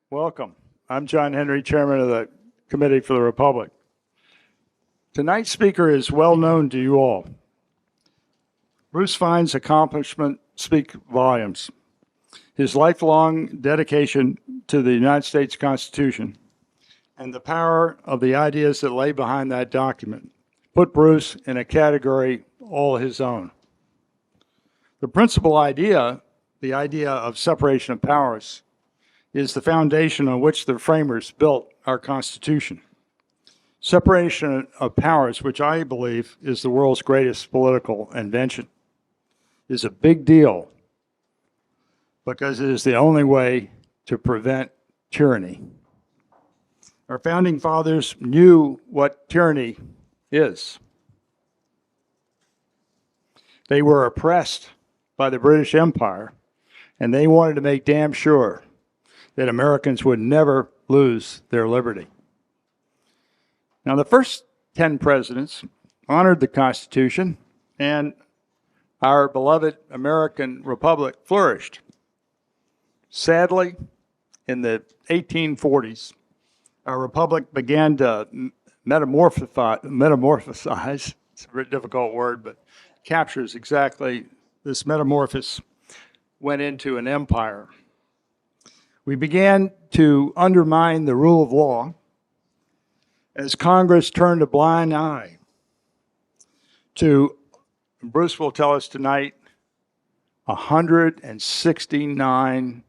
Welcome. I'm John Henry, Chairman of the Committee for the Republic. Tonight's speaker is well known to you all. Bruce Fein's accomplishments speak volumes. His lifelong dedication to the United States Constitution and the power of the ideas that lay behind that document put Bruce in a category all his own. The principal idea, the idea of separation of powers, is the foundation on which the framers built our Constitution. Separation of powers, which I believe is the world's greatest political invention, is a big deal because it is the only way to prevent tyranny. Our founding fathers knew what tyranny is. They were oppressed by the British Empire, and they wanted to make damn sure that Americans would never lose their liberty. Now, the first 10 presidents honored the Constitution, and our beloved American Republic flourished. Sadly, in the 1840s, our republic began to metamorphosize. It's a very difficult word, but captures exactly this metamorphosis, went into an empire. We began to undermine the rule of law as Congress turned a blind eye to, Bruce will tell us tonight, 169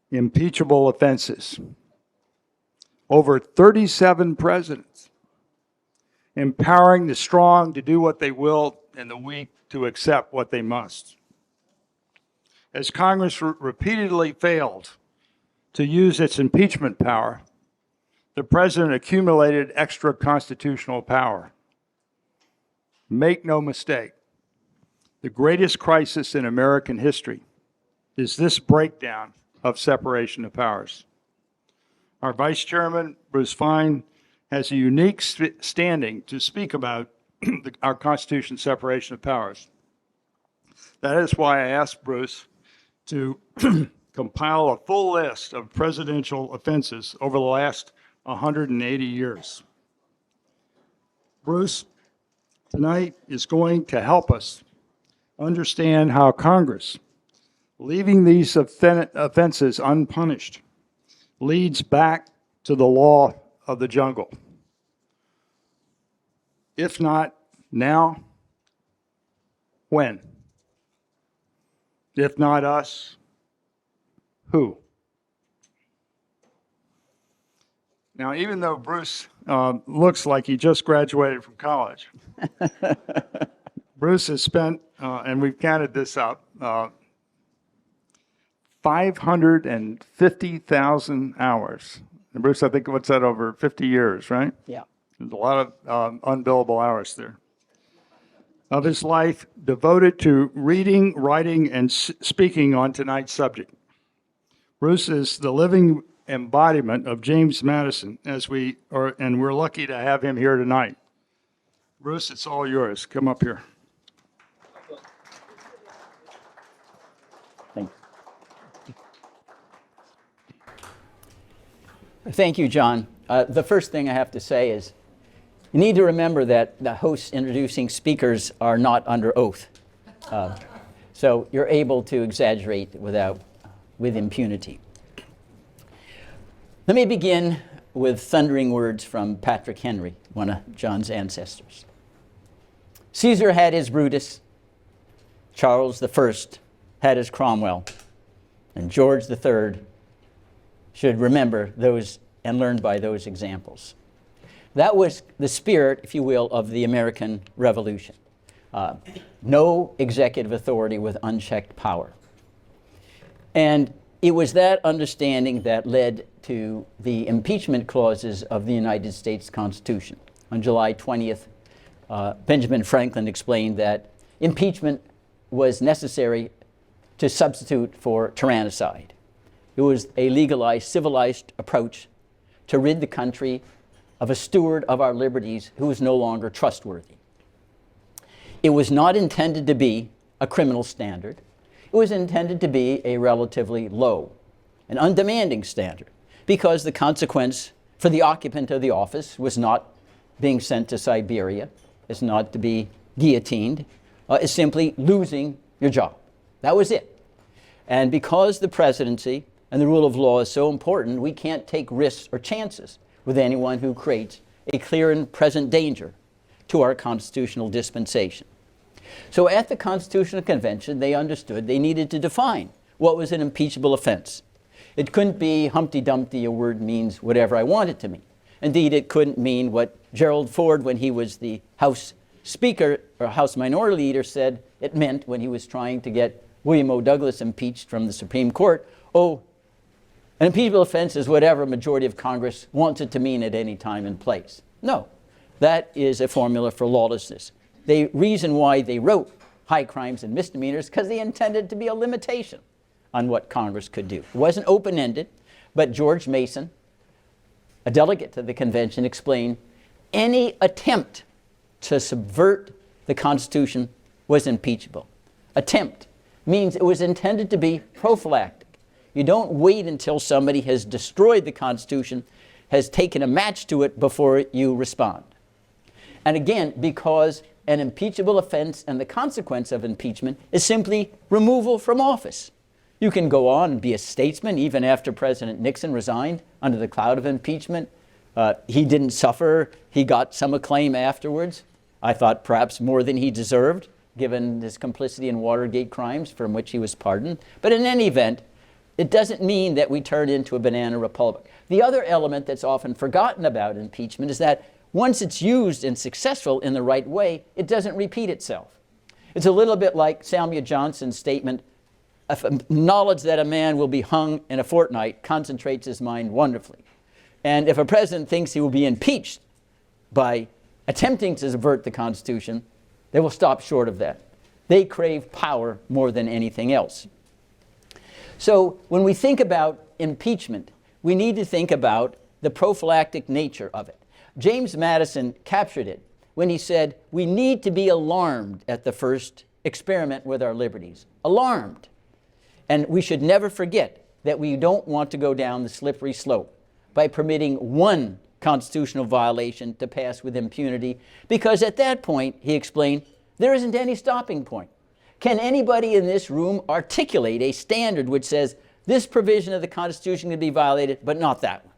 impeachable offenses. Over 37 presidents, empowering the strong to do what they will and the weak to accept what they must. As Congress repeatedly failed to use its impeachment power, the president accumulated extra constitutional power. Make no mistake, the greatest crisis in American history is this breakdown of separation of powers. Our Vice Chairman, Bruce Fein, has a unique standing to speak about our Constitution's separation of powers. That is why I asked Bruce to compile a full list of presidential offenses over the last 180 years. Bruce, tonight, is going to help us understand how Congress, leaving these offenses unpunished, leads back to the law of the jungle. If not now, when? If not us, who? Now, even though Bruce looks like he just graduated from college, Bruce has spent, and we've counted this up, 550,000 hours. And Bruce, I think, what's that, over 50 years, right? Yeah. There's a lot of unbillable hours there. Of his life devoted to reading, writing, and speaking on tonight's subject. Bruce is the living embodiment of James Madison, and we're lucky to have him here tonight. Bruce, it's all yours. Come up here. Thank you, John. The first thing I have to say is you need to remember that the hosts introducing speakers are not under oath. So you're able to exaggerate with impunity. Let me begin with thundering words from Patrick Henry, one of John's ancestors. Caesar had his Brutus, Charles I had his Cromwell, and George III should remember those and learn by those examples. That was the spirit, if you will, of the American Revolution. No executive authority with unchecked power. And it was that understanding that led to the impeachment clauses of the United States Constitution. On July 20th, Benjamin Franklin explained that impeachment was necessary to substitute for tyrannicide. It was a legalized, civilized approach to rid the country of a steward of our liberties who was no longer trustworthy. It was not intended to be a criminal standard. It was intended to be a relatively low, an undemanding standard because the consequence for the occupant of the office was not being sent to Siberia, is not to be guillotined, is simply losing your job. That was it. And because the presidency and the rule of law is so important, we can't take risks or chances with anyone who creates a clear and present danger to our constitutional dispensation. So at the Constitutional Convention, they understood they needed to define what was an impeachable offense. It couldn't be Humpty Dumpty, a word means whatever I want it to mean. Indeed, it couldn't mean what Gerald Ford, when he was the House Speaker or House Minority Leader, said it meant when he was trying to get William O. Douglas impeached from the Supreme Court. Oh, an impeachable offense is whatever a majority of Congress wants it to mean at any time and place. No, that is a formula for lawlessness. The reason why they wrote high crimes and misdemeanors because they intended to be a limitation on what Congress could do. It wasn't open-ended, but George Mason, a delegate to the convention, explained any attempt to subvert the Constitution was impeachable. Attempt means it was intended to be prophylactic. You don't wait until somebody has destroyed the Constitution, has taken a match to it before you respond. And again, because an impeachable offense and the consequence of impeachment is simply removal from office. You can go on and be a statesman even after President Nixon resigned under the cloud of impeachment. He didn't suffer. He got some acclaim afterwards. I thought perhaps more than he deserved, given his complicity in Watergate crimes from which he was pardoned. But in any event, it doesn't mean that we turn into a banana republic. The other element that's often forgotten about impeachment is that once it's used and successful in the right way, it doesn't repeat itself. It's a little bit like Samuel Johnson's statement, knowledge that a man will be hung in a fortnight concentrates his mind wonderfully. And if a president thinks he will be impeached by attempting to subvert the Constitution, they will stop short of that. They crave power more than anything else. So when we think about impeachment, we need to think about the prophylactic nature of it. James Madison captured it when he said, we need to be alarmed at the first experiment with our liberties. Alarmed. And we should never forget that we don't want to go down the slippery slope by permitting one constitutional violation to pass with impunity, because at that point, he explained, there isn't any stopping point. Can anybody in this room articulate a standard which says this provision of the Constitution can be violated, but not that one?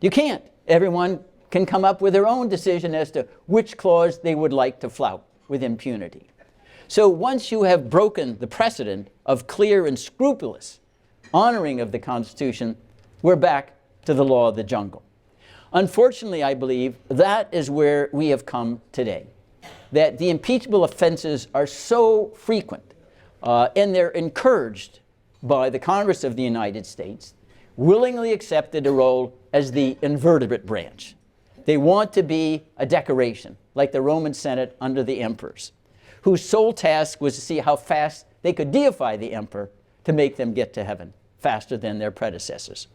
You can't. Everyone can come up with their own decision as to which clause they would like to flout with impunity. So once you have broken the precedent of clear and scrupulous honoring of the Constitution, we're back to the law of the jungle. Unfortunately, I believe that is where we have come today, that the impeachable offenses are so frequent and they're encouraged by the Congress of the United States, willingly accepted a role as the invertebrate branch. They want to be a decoration, like the Roman Senate under the emperors, whose sole task was to see how fast they could deify the emperor to make them get to heaven faster than their predecessors.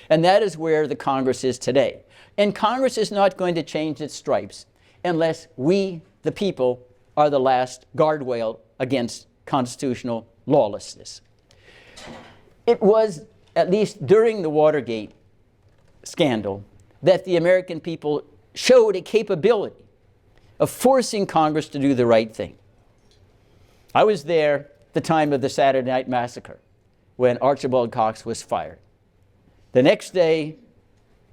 And that is where the Congress is today. And Congress is not going to change its stripes unless we, the people, are the last guardrail against constitutional lawlessness. It was, at least during the Watergate scandal, that the American people showed a capability of forcing Congress to do the right thing. I was there at the time of the Saturday Night Massacre when Archibald Cox was fired. The next day,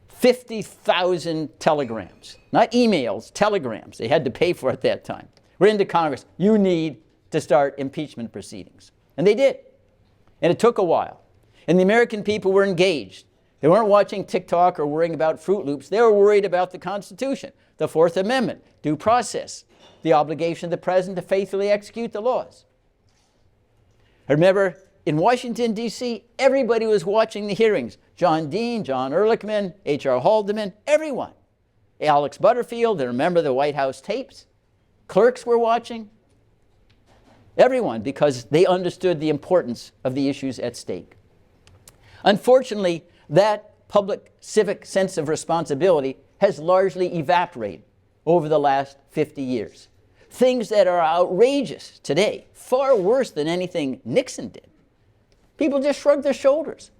50,000 telegrams, not emails, telegrams, they had to pay for at that time, were into Congress. You need to start impeachment proceedings. And they did. And it took a while. And the American people were engaged. They weren't watching TikTok or worrying about Fruit Loops. They were worried about the Constitution, the Fourth Amendment, due process, the obligation of the president to faithfully execute the laws. I remember in Washington, D.C., everybody was watching the hearings. John Dean, John Ehrlichman, H.R. Haldeman, everyone. Alex Butterfield, and remember the White House tapes? Clerks were watching. Everyone, because they understood the importance of the issues at stake. Unfortunately, that public civic sense of responsibility has largely evaporated over the last 50 years. Things that are outrageous today, far worse than anything Nixon did. People just shrug their shoulders.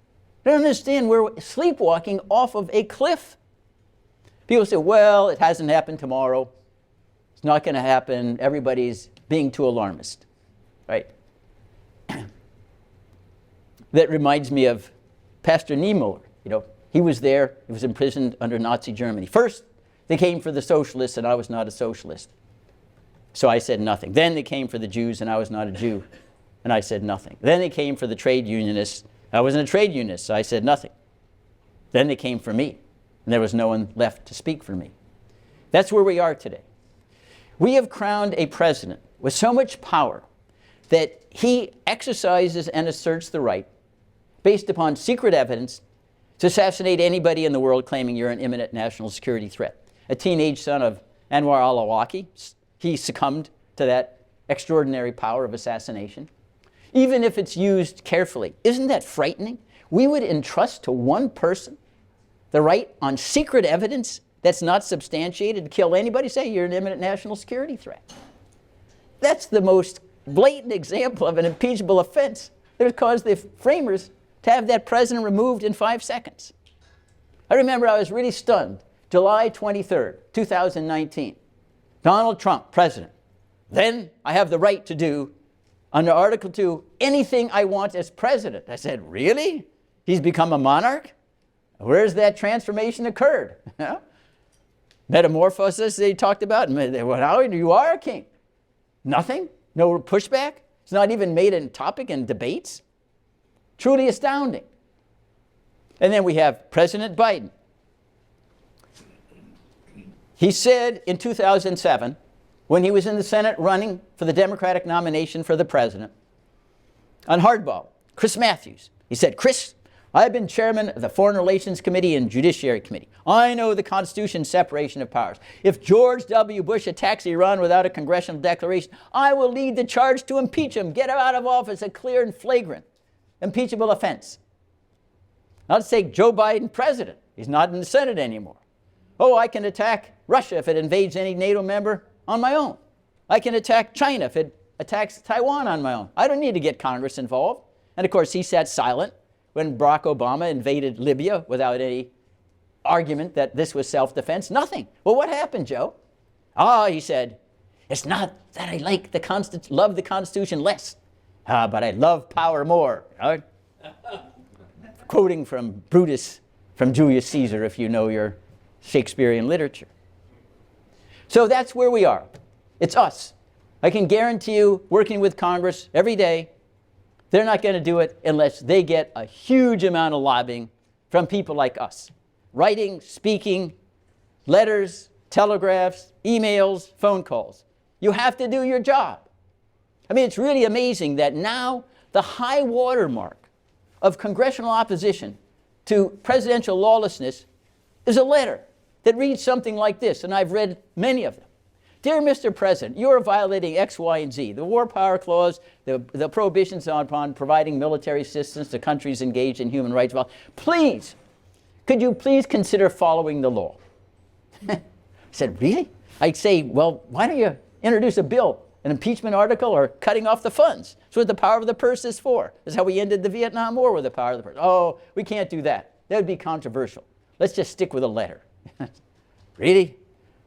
They don't understand we're sleepwalking off of a cliff. People say, well, it hasn't happened tomorrow. It's not going to happen. Everybody's being too alarmist, right? That reminds me of Pastor Niemöller. You know, he was there. He was imprisoned under Nazi Germany. First, they came for the socialists, and I was not a socialist. So I said nothing. Then they came for the Jews, and I was not a Jew, and I said nothing. Then they came for the trade unionists. I wasn't a trade unionist, so I said nothing. Then they came for me, and there was no one left to speak for me. That's where we are today. We have crowned a president with so much power that he exercises and asserts the right, based upon secret evidence, to assassinate anybody in the world claiming you're an imminent national security threat. A teenage son of Anwar al-Awlaki, he succumbed to that extraordinary power of assassination. Even if it's used carefully, isn't that frightening? We would entrust to one person the right on secret evidence that's not substantiated to kill anybody, say you're an imminent national security threat. That's the most blatant example of an impeachable offense that would cause the framers to have that president removed in 5 seconds. I remember I was really stunned. July 23rd, 2019. Donald Trump, president. Then I have the right to do, under Article 2, anything I want as president. I said, really? He's become a monarch? Where's that transformation occurred? Metamorphosis they talked about. Well, you are a king. Nothing? No pushback? It's not even made a topic in debates? Truly astounding. And then we have President Biden. He said in 2007, when he was in the Senate running for the Democratic nomination for the president, on hardball, Chris Matthews, he said, Chris, I've been chairman of the Foreign Relations Committee and Judiciary Committee. I know the Constitution's separation of powers. If George W. Bush attacks Iran without a congressional declaration, I will lead the charge to impeach him, get him out of office, a clear and flagrant impeachable offense. Now let's take Joe Biden president. He's not in the Senate anymore. Oh, I can attack Russia if it invades any NATO member on my own. I can attack China if it attacks Taiwan on my own. I don't need to get Congress involved. And of course, he sat silent when Barack Obama invaded Libya without any argument that this was self-defense. Nothing. Well, what happened, Joe? He said, it's not that I love the Constitution less, but I love power more. Quoting from Brutus, from Julius Caesar, if you know your Shakespearean literature. So that's where we are. It's us. I can guarantee you, working with Congress every day, they're not going to do it unless they get a huge amount of lobbying from people like us. Writing, speaking, letters, telegraphs, emails, phone calls. You have to do your job. I mean, it's really amazing that now the high water mark of congressional opposition to presidential lawlessness is a letter that reads something like this, and I've read many of them. Dear Mr. President, you are violating X, Y, and Z, the War Power Clause, the prohibitions upon providing military assistance to countries engaged in human rights violations. Please, could you please consider following the law? I said, really? I'd say, well, why don't you introduce a bill, an impeachment article, or cutting off the funds? That's what the power of the purse is for. That's how we ended the Vietnam War, with the power of the purse. Oh, we can't do that. That would be controversial. Let's just stick with a letter. Really?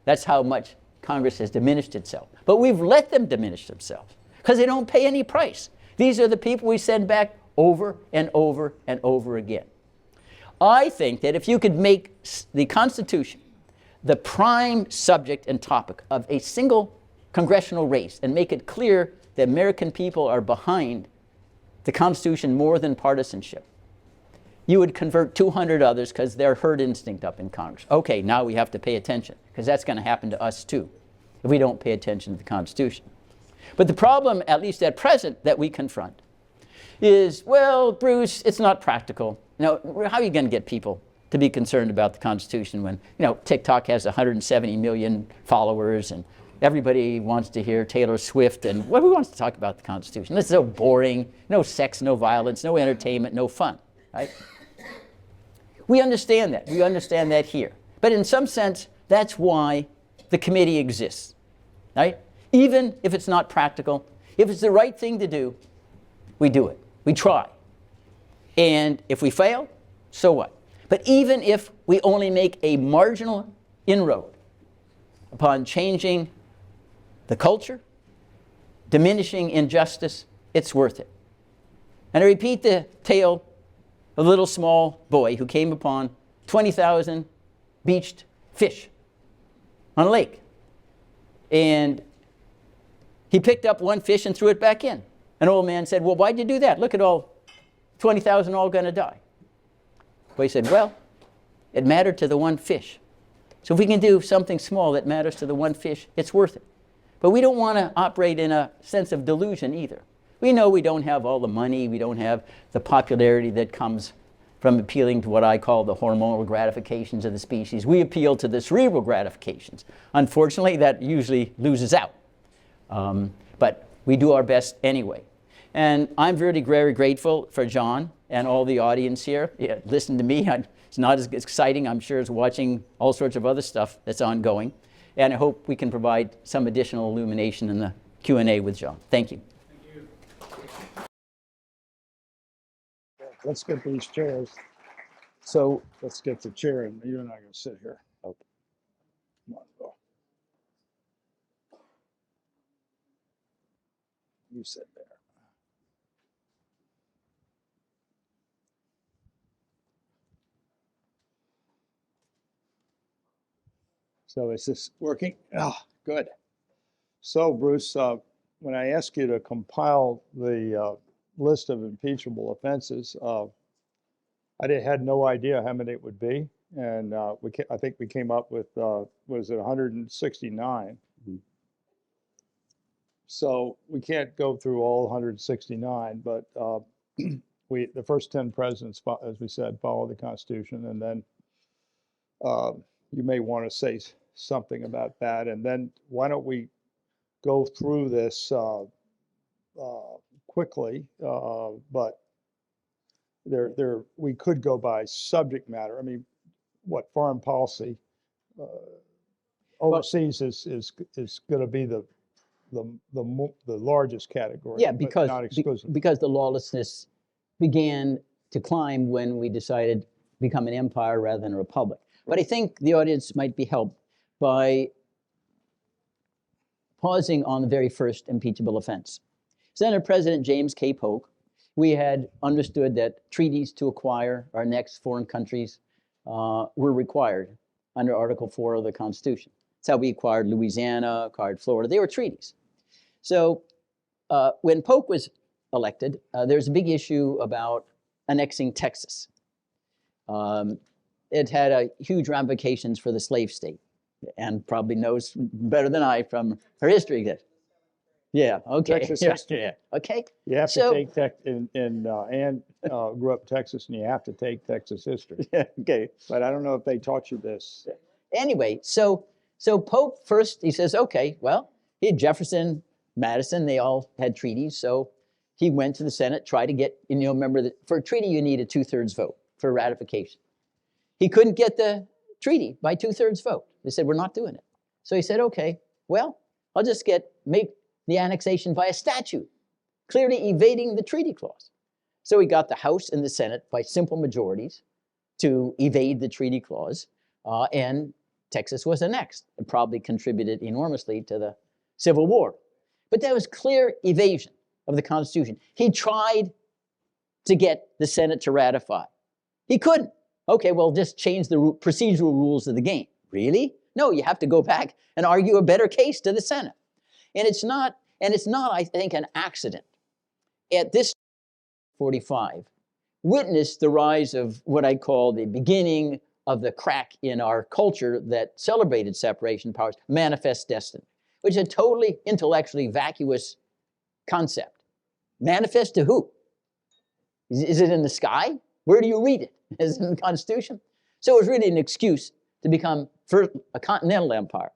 That's how much Congress has diminished itself. But we've let them diminish themselves because they don't pay any price. These are the people we send back over and over and over again. I think that if you could make the Constitution the prime subject and topic of a single congressional race and make it clear that American people are behind the Constitution more than partisanship, you would convert 200 others because they're herd instinct up in Congress. Okay, now we have to pay attention because that's going to happen to us too if we don't pay attention to the Constitution. But the problem, at least at present, that we confront is, well, Bruce, it's not practical. How are you going to get people to be concerned about the Constitution when, TikTok has 170 million followers and everybody wants to hear Taylor Swift and who wants to talk about the Constitution? It's so boring. No sex, no violence, no entertainment, no fun, right? We understand that. We understand that here. But in some sense, that's why the committee exists, right? Even if it's not practical, if it's the right thing to do, we do it. We try. And if we fail, So what? But even if we only make a marginal inroad upon changing the culture, diminishing injustice, it's worth it. And I repeat the tale of a little small boy who came upon 20,000 beached fish on a lake. And he picked up one fish and threw it back in. An old man said, well, why'd you do that? Look at all 20,000 all going to die. Well, he said, well, it mattered to the one fish. So if we can do something small that matters to the one fish, it's worth it. But we don't want to operate in a sense of delusion either. We know we don't have all the money, we don't have the popularity that comes from appealing to what I call the hormonal gratifications of the species. We appeal to the cerebral gratifications. Unfortunately, that usually loses out. But we do our best anyway. And I'm very, very grateful for John and all the audience here. Yeah, listen to me. It's not as exciting, I'm sure, as watching all sorts of other stuff that's ongoing. And I hope we can provide some additional illumination in the Q&A with John. Thank you. Let's get these chairs. So let's get the chair, and you and I are going to sit here. Okay. Come on, go. You sit there. So is this working? Oh, good. So Bruce, when I asked you to compile the list of impeachable offenses, I had no idea how many it would be, and I think we came up with was it 169? Mm-hmm. So we can't go through all 169, but the first 10 presidents, as we said, follow the Constitution, and then you may want to say something about that, and then why don't we go through this quickly, but we could go by subject matter. I mean, what foreign policy overseas is going to be the largest category. Yeah, because not exclusive. Because the lawlessness began to climb when we decided to become an empire rather than a republic. But I think the audience might be helped by pausing on the very first impeachable offense. Senator President James K. Polk, we had understood that treaties to acquire our next foreign countries were required under Article 4 of the Constitution. That's how we acquired Louisiana, acquired Florida. They were treaties. So when Polk was elected, there's a big issue about annexing Texas. It had huge ramifications for the slave state, and probably knows better than I from her history. Yeah, okay. Texas history. Yeah, okay. You have to take Anne grew up in Texas, and you have to take Texas history. Okay. But I don't know if they taught you this. Anyway, so Polk first, he says, okay, well, he had Jefferson, Madison, they all had treaties. So he went to the Senate, tried to get, remember that for a treaty, you need a 2/3 vote for ratification. He couldn't get the treaty by 2/3 vote. They said, we're not doing it. So he said, okay, well, I'll just make the annexation by a statute, clearly evading the treaty clause. So he got the House and the Senate by simple majorities to evade the treaty clause, and Texas was annexed. It probably contributed enormously to the Civil War. But that was clear evasion of the Constitution. He tried to get the Senate to ratify. He couldn't. Okay, well, just change the procedural rules of the game. Really? No, you have to go back and argue a better case to the Senate. And it's not, I think, an accident. At this 45, witnessed the rise of what I call the beginning of the crack in our culture that celebrated separation of powers, manifest destiny, which is a totally intellectually vacuous concept. Manifest to who? Is it in the sky? Where do you read it? Is it in the Constitution? So it was really an excuse to become first a continental empire,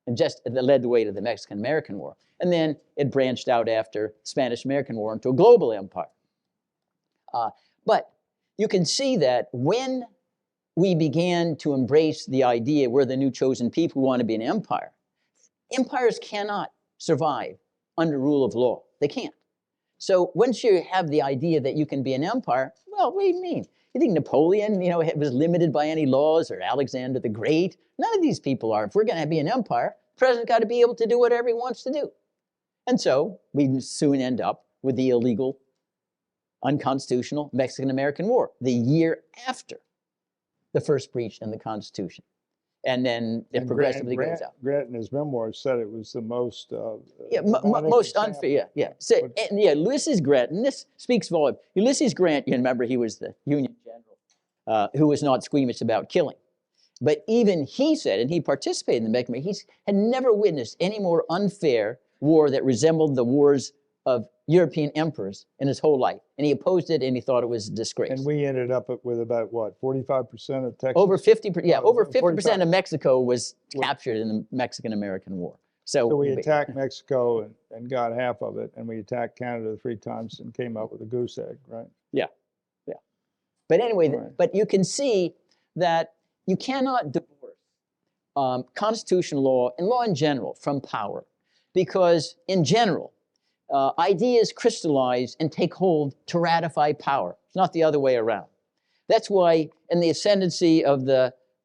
and just that led the way to the Mexican-American War. And then it branched out after the Spanish-American War into a global empire. But you can see that when we began to embrace the idea we're the new chosen people who want to be an empire, empires cannot survive under rule of law. They can't. So once you have the idea that you can be an empire, well, what do you mean? You think Napoleon, was limited by any laws, or Alexander the Great? None of these people are. If we're going to be an empire, the president's got to be able to do whatever he wants to do. And so we soon end up with the illegal, unconstitutional Mexican-American War, the year after the first breach in the Constitution. And then it progressively goes out. Grant in his memoirs said it was the most most unfair. Yeah. So, and Ulysses Grant, and this speaks volume. Ulysses Grant, you remember, he was the Union general who was not squeamish about killing. But even he said, and he participated in the Mexican, he had never witnessed any more unfair war that resembled the wars of European emperors in his whole life. And he opposed it, and he thought it was a disgrace. And we ended up with about, what, 45% of Texas? Over 50%, yeah, over 50% of Mexico was captured in the Mexican-American War. So we attacked Mexico and got half of it, and we attacked Canada 3 times and came up with a goose egg, right? Yeah, yeah. But anyway, but you can see that you cannot divorce constitutional law and law in general from power, because in general, ideas crystallize and take hold to ratify power. It's not the other way around. That's why in the ascendancy of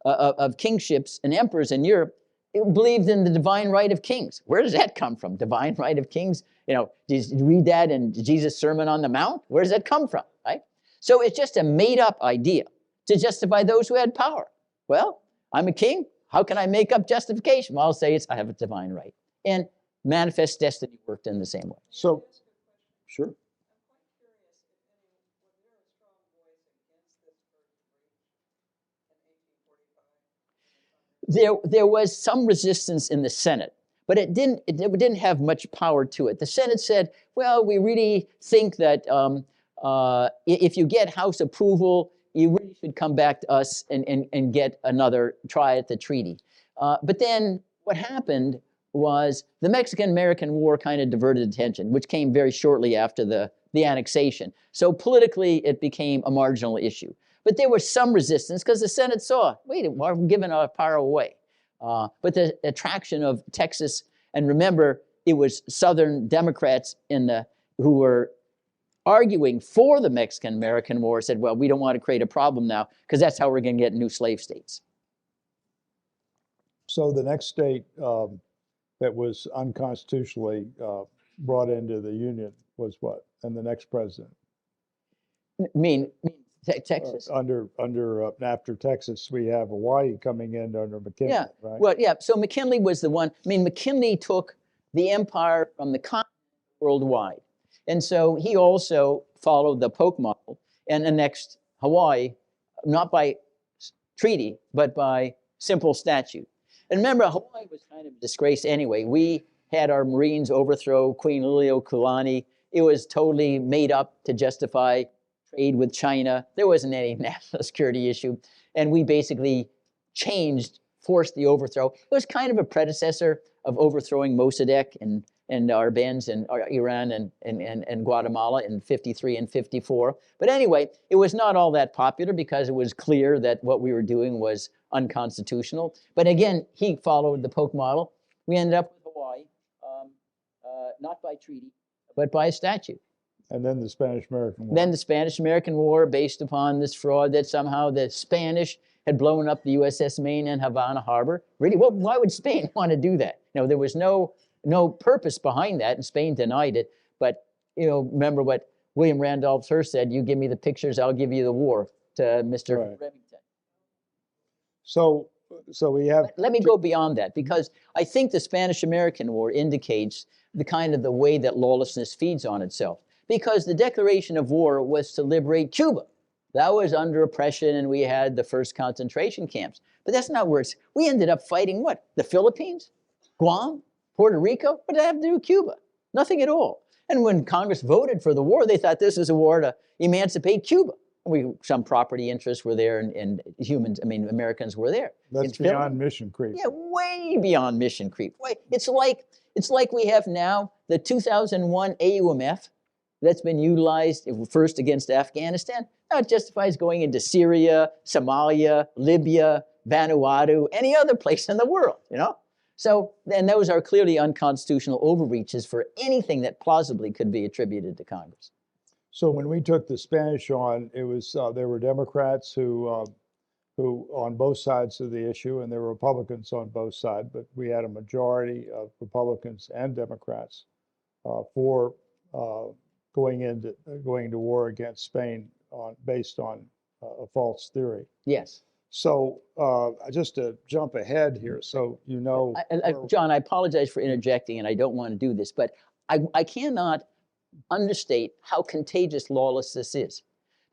of kingships and emperors in Europe, it believed in the divine right of kings. Where does that come from? Divine right of kings? Did you read that in Jesus' Sermon on the Mount? Where does that come from, right? So it's just a made-up idea to justify those who had power. Well, I'm a king. How can I make up justification? Well, I'll say I have a divine right. And manifest destiny worked in the same way. So, sure. There was some resistance in the Senate, but it didn't have much power to it. The Senate said, well, we really think that if you get House approval, you really should come back to us and get another try at the treaty. But then what happened was the Mexican-American War kind of diverted attention, which came very shortly after the annexation. So politically, it became a marginal issue. But there was some resistance because the Senate saw, wait, we're giving our power away. But the attraction of Texas, and remember, it was Southern Democrats who were arguing for the Mexican-American War, said, well, we don't want to create a problem now because that's how we're going to get new slave states. So the next state that was unconstitutionally brought into the Union was what? And the next president? Texas. After Texas, we have Hawaii coming in under McKinley, yeah. right? Well, yeah, so McKinley was the one. McKinley took the empire from the continent worldwide. And so he also followed the Polk model and annexed Hawaii, not by treaty, but by simple statute. And remember, Hawaii was kind of a disgrace anyway. We had our Marines overthrow Queen Liliuokalani. It was totally made up to justify trade with China. There wasn't any national security issue. And we basically forced the overthrow. It was kind of a predecessor of overthrowing Mossadegh and Arbenz and Iran and Guatemala in 53 and 54. But anyway, it was not all that popular because it was clear that what we were doing was unconstitutional. But again, he followed the Polk model. We ended up with Hawaii, not by treaty, but by a statute. And then the Spanish-American War. Then the Spanish-American War, based upon this fraud that somehow the Spanish had blown up the USS Maine in Havana Harbor. Really, well, why would Spain want to do that? There was no purpose behind that, and Spain denied it. But remember what William Randolph Hearst said: "You give me the pictures, I'll give you the war." To Mr. Remington. So we have. Let me go beyond that, because I think the Spanish-American War indicates the way that lawlessness feeds on itself. Because the declaration of war was to liberate Cuba. That was under oppression, and we had the first concentration camps. But that's not where we ended up fighting what? The Philippines? Guam? Puerto Rico? What did that have to do with Cuba? Nothing at all. And when Congress voted for the war, they thought this was a war to emancipate Cuba. Some property interests were there, and Americans were there. That's beyond mission creep. Yeah, way beyond mission creep. It's like we have now the 2001 AUMF that's been utilized first against Afghanistan. Now it justifies going into Syria, Somalia, Libya, Vanuatu, any other place in the world, So, and those are clearly unconstitutional overreaches for anything that plausibly could be attributed to Congress. So when we took the Spanish on, it was there were Democrats who on both sides of the issue, and there were Republicans on both sides, but we had a majority of Republicans and Democrats for going to war against Spain based on a false theory. Yes. So just to jump ahead here, so you know, John, I apologize for interjecting, and I don't want to do this, but I cannot understate how contagious lawlessness is.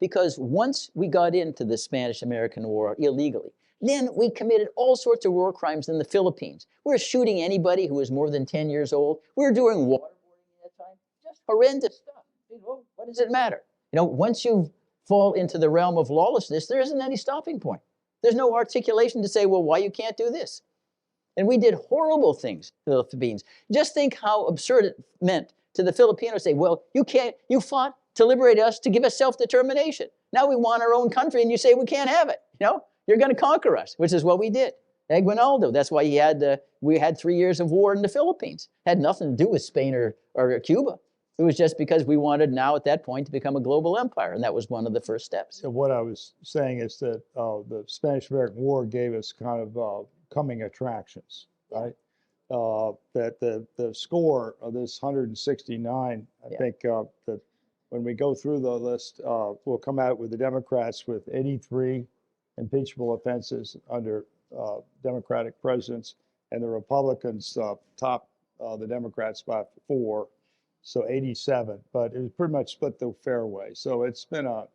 Because once we got into the Spanish-American War illegally, then we committed all sorts of war crimes in the Philippines. We were shooting anybody who was more than 10 years old. We were doing waterboarding at that time. Just horrendous stuff. You know, what does it matter? You know, once you fall into the realm of lawlessness, there isn't any stopping point. There's no articulation to say, well, why you can't do this? And we did horrible things to the Philippines. Just think how absurd it meant to the Filipinos to say, well, you fought to liberate us, to give us self-determination. Now we want our own country, and you say we can't have it. You know, you're going to conquer us, which is what we did. Aguinaldo, that's why we had 3 years of war in the Philippines. Had nothing to do with Spain or Cuba. It was just because we wanted now at that point to become a global empire, and that was one of the first steps. So what I was saying is that the Spanish-American War gave us kind of coming attractions, right? That the score of this 169, I think that when we go through the list, we'll come out with the Democrats with 83 impeachable offenses under Democratic presidents, and the Republicans top the Democrats by 4, so 87. But it was pretty much split the fairway. So it's been a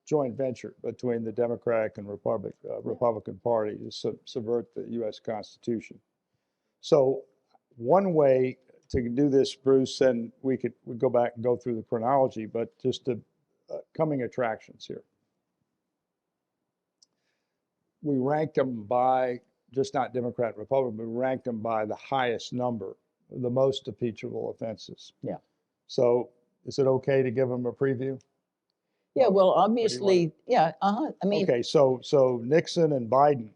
joint venture between the Democratic and Republican Party to subvert the U.S. Constitution. So one way to do this, Bruce, and we go back and go through the chronology, but just the coming attractions here. We ranked them by, just not Democrat, Republican, but we ranked them by the highest number, the most impeachable offenses. Yeah. So is it okay to give them a preview? Yeah, well, obviously, yeah, I mean. Okay, so Nixon and Biden,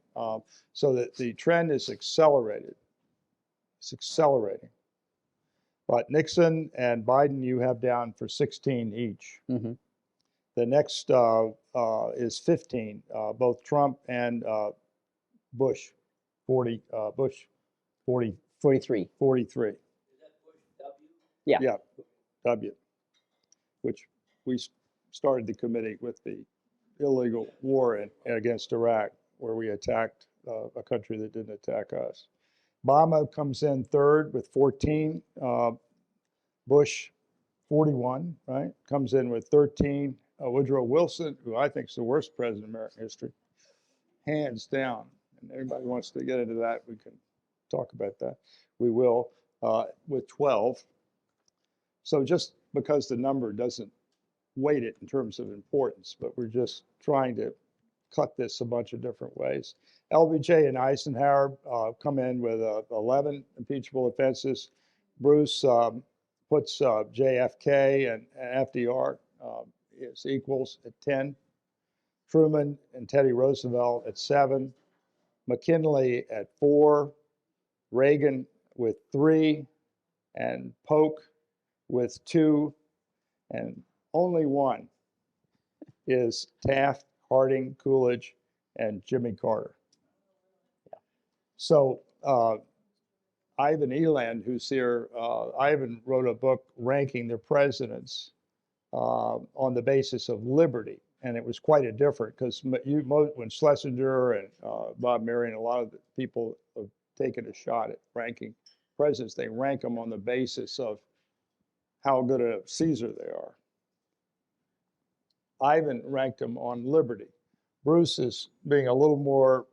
so that the trend is accelerated. It's accelerating. But Nixon and Biden you have down for 16 each. Mm-hmm. The next is 15, both Trump and Bush, 43. 43. 43. Is that Bush W? Yeah. Yeah, W, which we started the committee with the illegal war against Iraq, where we attacked a country that didn't attack us. Obama comes in third with 14. Bush, 41, right? Comes in with 13. Woodrow Wilson, who I think is the worst president in American history, hands down. And anybody wants to get into that, we can talk about that. We will, with 12. So just because the number doesn't weight it in terms of importance, but we're just trying to cut this a bunch of different ways. LBJ and Eisenhower come in with 11 impeachable offenses. Bruce puts JFK and FDR as equals at 10. Truman and Teddy Roosevelt at 7. McKinley at 4. Reagan with 3. And Polk with 2. And only one is Taft, Harding, Coolidge, and Jimmy Carter. So Ivan Eland, who's here, Ivan wrote a book ranking the presidents on the basis of liberty. And it was quite a different, because when Schlesinger and Bob Marion, a lot of the people have taken a shot at ranking presidents, they rank them on the basis of how good a Caesar they are. Ivan ranked them on liberty. Bruce is being a little more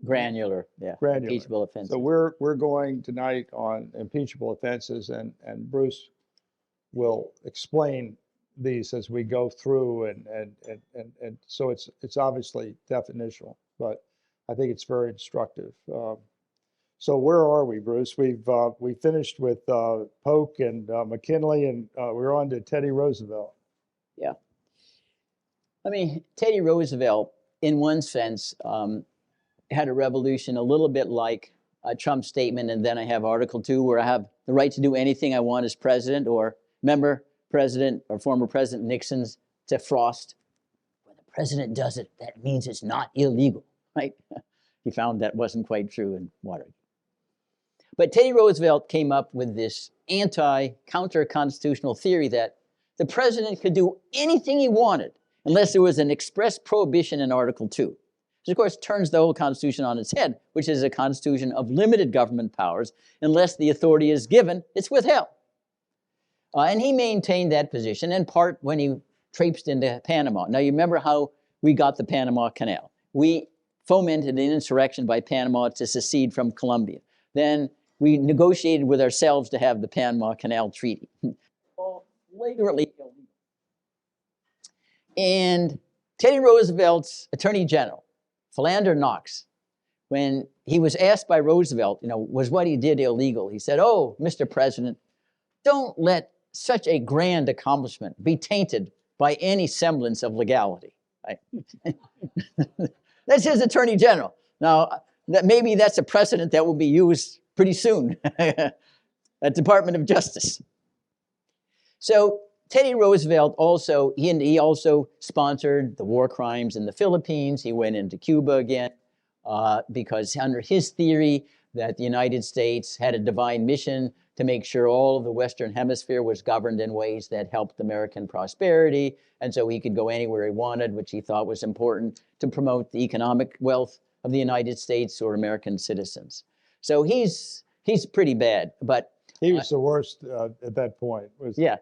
Granular, yeah. granular. Impeachable offenses. So we're going tonight on impeachable offenses, and Bruce will explain these as we go through, and so it's obviously definitional, but I think it's very instructive. So where are we, Bruce? We finished with Polk and McKinley, and we're on to Teddy Roosevelt. Yeah. I mean, Teddy Roosevelt, in one sense, had a revolution a little bit like Trump's statement, and then I have Article 2, where I have the right to do anything I want as president, or Remember President or former President Nixon's to Frost, when the president does it, that means it's not illegal, right? He found that wasn't quite true in Watergate. But Teddy Roosevelt came up with this counter-constitutional theory that the president could do anything he wanted unless there was an express prohibition in Article 2. Which, of course, turns the whole Constitution on its head, which is a constitution of limited government powers. Unless the authority is given, it's withheld. And he maintained that position in part when he traipsed into Panama. Now, you remember how we got the Panama Canal. We fomented an insurrection by Panama to secede from Colombia. Then we negotiated with ourselves to have the Panama Canal Treaty. All flagrantly illegal. And Teddy Roosevelt's Attorney General, Philander Knox, when he was asked by Roosevelt, was what he did illegal? He said, "Oh, Mr. President, don't let such a grand accomplishment be tainted by any semblance of legality." Right? That's his Attorney General. Now, maybe that's a precedent that will be used pretty soon at Department of Justice. So Teddy Roosevelt also, he also sponsored the war crimes in the Philippines. He went into Cuba again because under his theory that the United States had a divine mission to make sure all of the Western Hemisphere was governed in ways that helped American prosperity. And so he could go anywhere he wanted, which he thought was important to promote the economic wealth of the United States or American citizens. So he's pretty bad, but He was the worst at that point. yeah,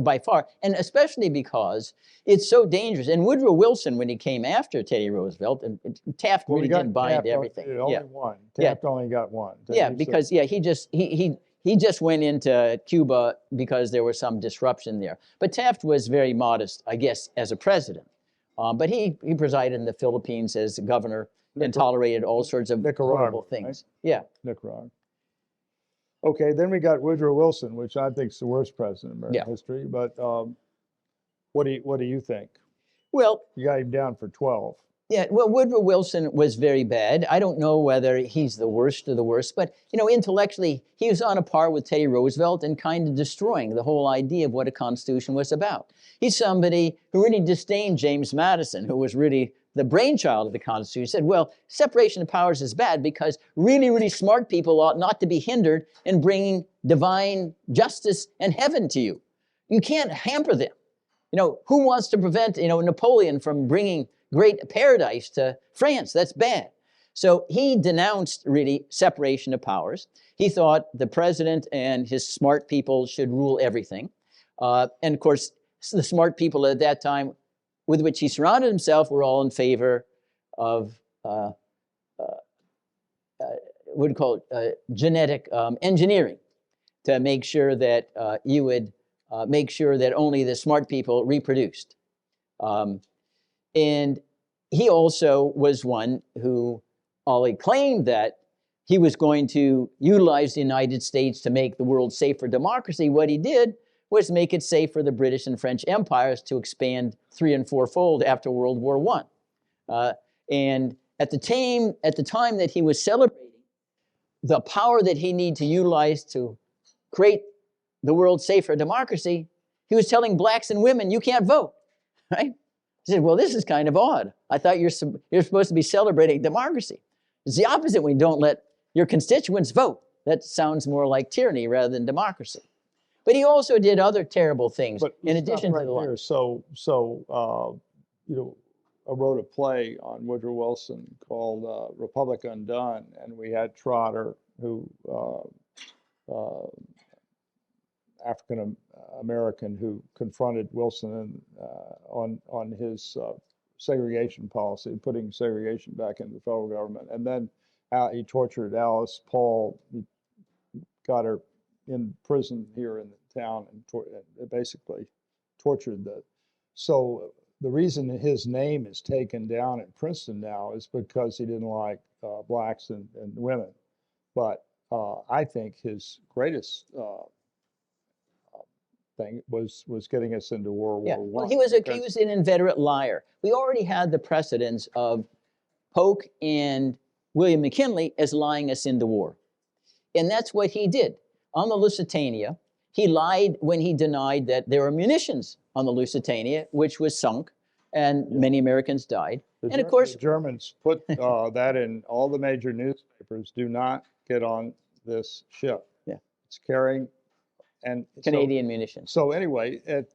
by far, and especially because it's so dangerous. And Woodrow Wilson, when he came after Teddy Roosevelt, and Taft really didn't buy into everything. Only one. Taft only got one. Yeah, because he just went into Cuba because there was some disruption there. But Taft was very modest, I guess, as a president. But he presided in the Philippines as governor and tolerated all sorts of horrible things. Right? Yeah. Nicaragua. Okay, then we got Woodrow Wilson, which I think is the worst president in American history. But what do you think? Well, you got him down for 12. Yeah, well, Woodrow Wilson was very bad. I don't know whether he's the worst or the worst, but intellectually, he was on a par with Teddy Roosevelt and kind of destroying the whole idea of what a constitution was about. He's somebody who really disdained James Madison, who was really the brainchild of the Constitution. He said, well, separation of powers is bad because really, really smart people ought not to be hindered in bringing divine justice and heaven to you. You can't hamper them. Who wants to prevent, Napoleon from bringing great paradise to France? That's bad. So he denounced really separation of powers. He thought the president and his smart people should rule everything. And of course, the smart people at that time with which he surrounded himself were all in favor of what do you call it? Genetic engineering, to make sure that you would make sure that only the smart people reproduced. And he also was one who always claimed that he was going to utilize the United States to make the world safe for democracy. What he did was make it safe for the British and French empires to expand 3- and 4-fold after World War I. And at the time that he was celebrating the power that he needed to utilize to create the world safe for democracy, he was telling blacks and women, you can't vote, right? He said, well, this is kind of odd. I thought you're supposed to be celebrating democracy. It's the opposite when you don't let your constituents vote. That sounds more like tyranny rather than democracy. But he also did other terrible things in addition to the one. I wrote a play on Woodrow Wilson called Republic Undone, and we had Trotter, who African American, who confronted Wilson on his segregation policy, putting segregation back into the federal government. And then he tortured Alice Paul. He got her in prison here in the town and basically tortured the. So the reason his name is taken down in Princeton now is because he didn't like blacks and women. But I think his greatest thing was getting us into World War I. Well, he was an inveterate liar. We already had the precedents of Polk and William McKinley as lying us into war. And that's what he did. On the Lusitania, He lied when he denied that there were munitions on the Lusitania, which was sunk, and many Americans died. And of course, the Germans put that in all the major newspapers. Do not get on this ship. Yeah. It's carrying and Canadian munitions. So anyway, at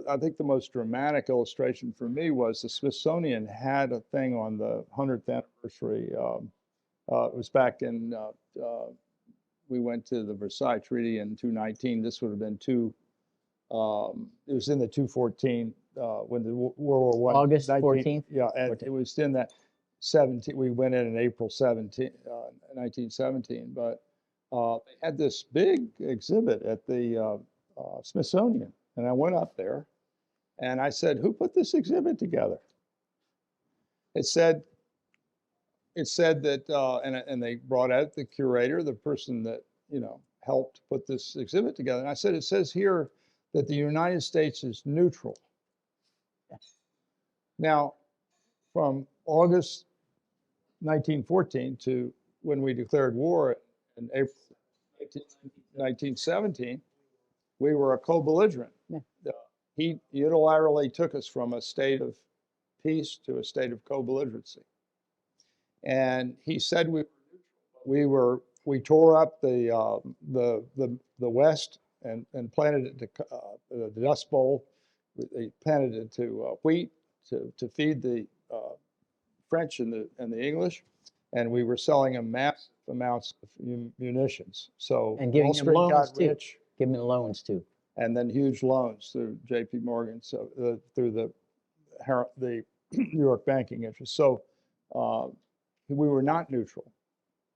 I think the most dramatic illustration for me was the Smithsonian had a thing on the 100th anniversary. It was back in, we went to the Versailles Treaty in 219. This would have been it was in the 214 when the World War One. August 14th? Yeah, and 14th. it was in that 17, we went in April 1917, but they had this big exhibit at the Smithsonian. And I went up there and I said, who put this exhibit together? It said that, and they brought out the curator, the person that, helped put this exhibit together. And I said, it says here that the United States is neutral. Yes. Now, from August 1914 to when we declared war in April 1917, we were a co-belligerent. Yeah. He unilaterally took us from a state of peace to a state of co-belligerency. And he said we tore up the West and planted it to the Dust Bowl. They planted it to wheat to feed the French and the English, and we were selling them massive amounts of munitions. So And giving Wall them Street loans got too. rich, Giving them loans too. and then huge loans through J.P. Morgan, so through the New York banking interest. So we were not neutral,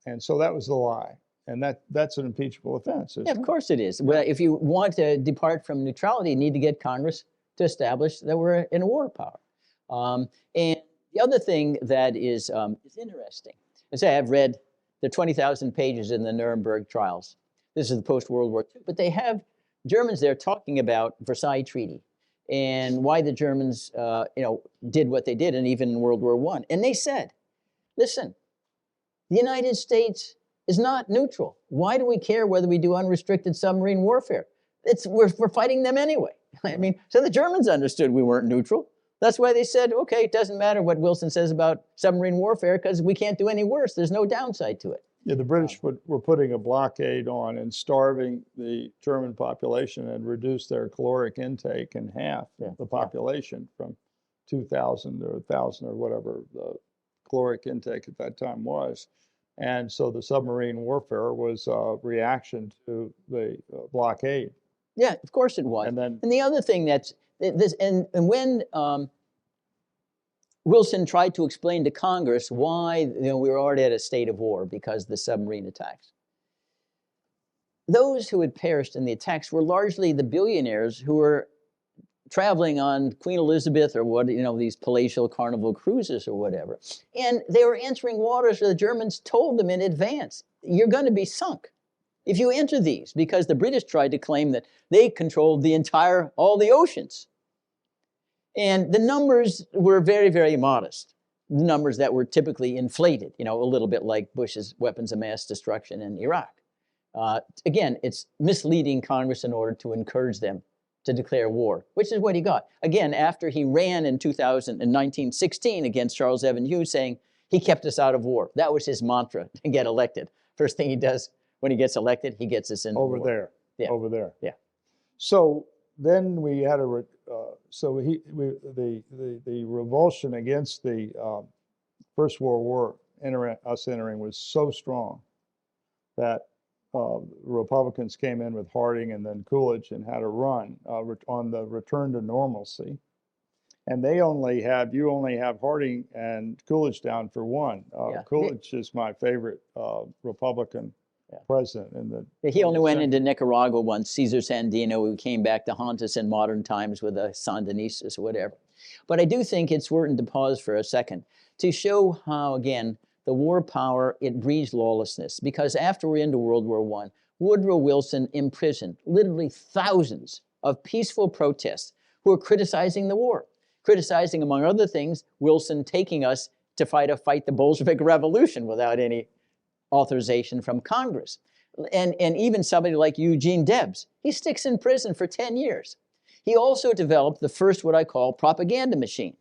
and so that was the lie, and that's an impeachable offense. Yeah, of course it is. Well, if you want to depart from neutrality, you need to get Congress to establish that we're in a war power. And the other thing that is interesting is I have read the 20,000 pages in the Nuremberg trials. This is the post-World War II, but they have Germans there talking about Versailles Treaty and why the Germans, did what they did, and even in World War I. And they said, listen, the United States is not neutral. Why do we care whether we do unrestricted submarine warfare? We're fighting them anyway. I mean, so the Germans understood we weren't neutral. That's why they said, okay, it doesn't matter what Wilson says about submarine warfare because we can't do any worse. There's no downside to it. Yeah, the British were putting a blockade on and starving the German population and reduced their caloric intake in half, the population from 2,000 or 1,000 or whatever the caloric intake at that time was. And so the submarine warfare was a reaction to the blockade. Yeah, of course it was. And the other thing that's this, and when Wilson tried to explain to Congress why we were already at a state of war because of the submarine attacks, those who had perished in the attacks were largely the billionaires who were traveling on Queen Elizabeth or these palatial carnival cruises or whatever, and they were entering waters where the Germans told them in advance, "You're going to be sunk if you enter these," because the British tried to claim that they controlled all the oceans. And the numbers were very, very modest. The numbers that were typically inflated, a little bit like Bush's weapons of mass destruction in Iraq. Again, it's misleading Congress in order to encourage them to declare war, which is what he got. Again, after he ran in 1916 against Charles Evan Hughes saying he kept us out of war. That was his mantra to get elected. First thing he does when he gets elected, he gets us into war. Over there. Yeah. So then we had the revulsion against the First World War, us entering, was so strong that Republicans came in with Harding and then Coolidge and had a run on the return to normalcy. And you only have Harding and Coolidge down for one. Coolidge is my favorite Republican president. He only went into Nicaragua once, Cesar Sandino, who came back to haunt us in modern times with the Sandinistas or whatever. But I do think it's worth to pause for a second to show how, again, the war power, it breeds lawlessness. Because after we're into World War I, Woodrow Wilson imprisoned literally thousands of peaceful protests who were criticizing the war. Criticizing, among other things, Wilson taking us to fight the Bolshevik Revolution without any authorization from Congress. and even somebody like Eugene Debs, he sticks in prison for 10 years. He also developed the first, what I call, propaganda machine.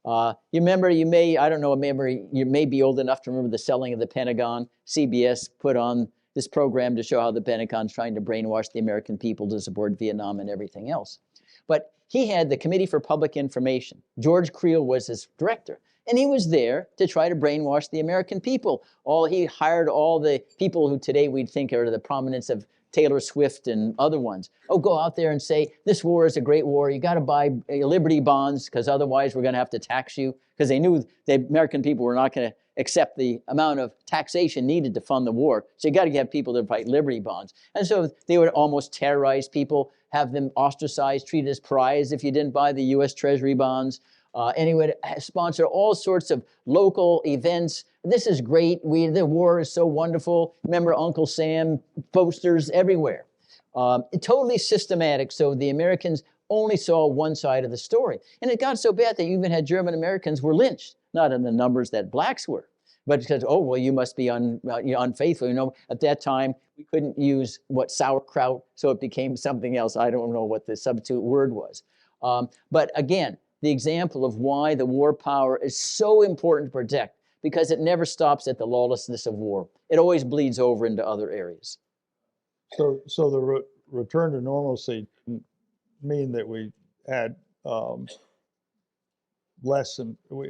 You remember, you may be old enough to remember the selling of the Pentagon. CBS put on this program to show how the Pentagon's trying to brainwash the American people to support Vietnam and everything else. But he had the Committee for Public Information. George Creel was his director. And he was there to try to brainwash the American people. He hired all the people who today we'd think are the prominence of Taylor Swift and other ones. Oh, go out there and say, this war is a great war. You got to buy Liberty bonds because otherwise we're going to have to tax you. Because they knew the American people were not going to accept the amount of taxation needed to fund the war. So you got to get people to buy Liberty bonds. And so they would almost terrorize people, have them ostracized, treated as pariahs if you didn't buy the U.S. Treasury bonds. And he would sponsor all sorts of local events. This is great. The war is so wonderful. Remember Uncle Sam, posters everywhere. Totally systematic, so the Americans only saw one side of the story. And it got so bad that you even had German Americans were lynched, not in the numbers that blacks were, but because, oh, well, you must be unfaithful. You know, at that time, we couldn't use sauerkraut, so it became something else. I don't know what the substitute word was. But again, the example of why the war power is so important to protect, because it never stops at the lawlessness of war. It always bleeds over into other areas. So the return to normalcy didn't mean that we had less, and we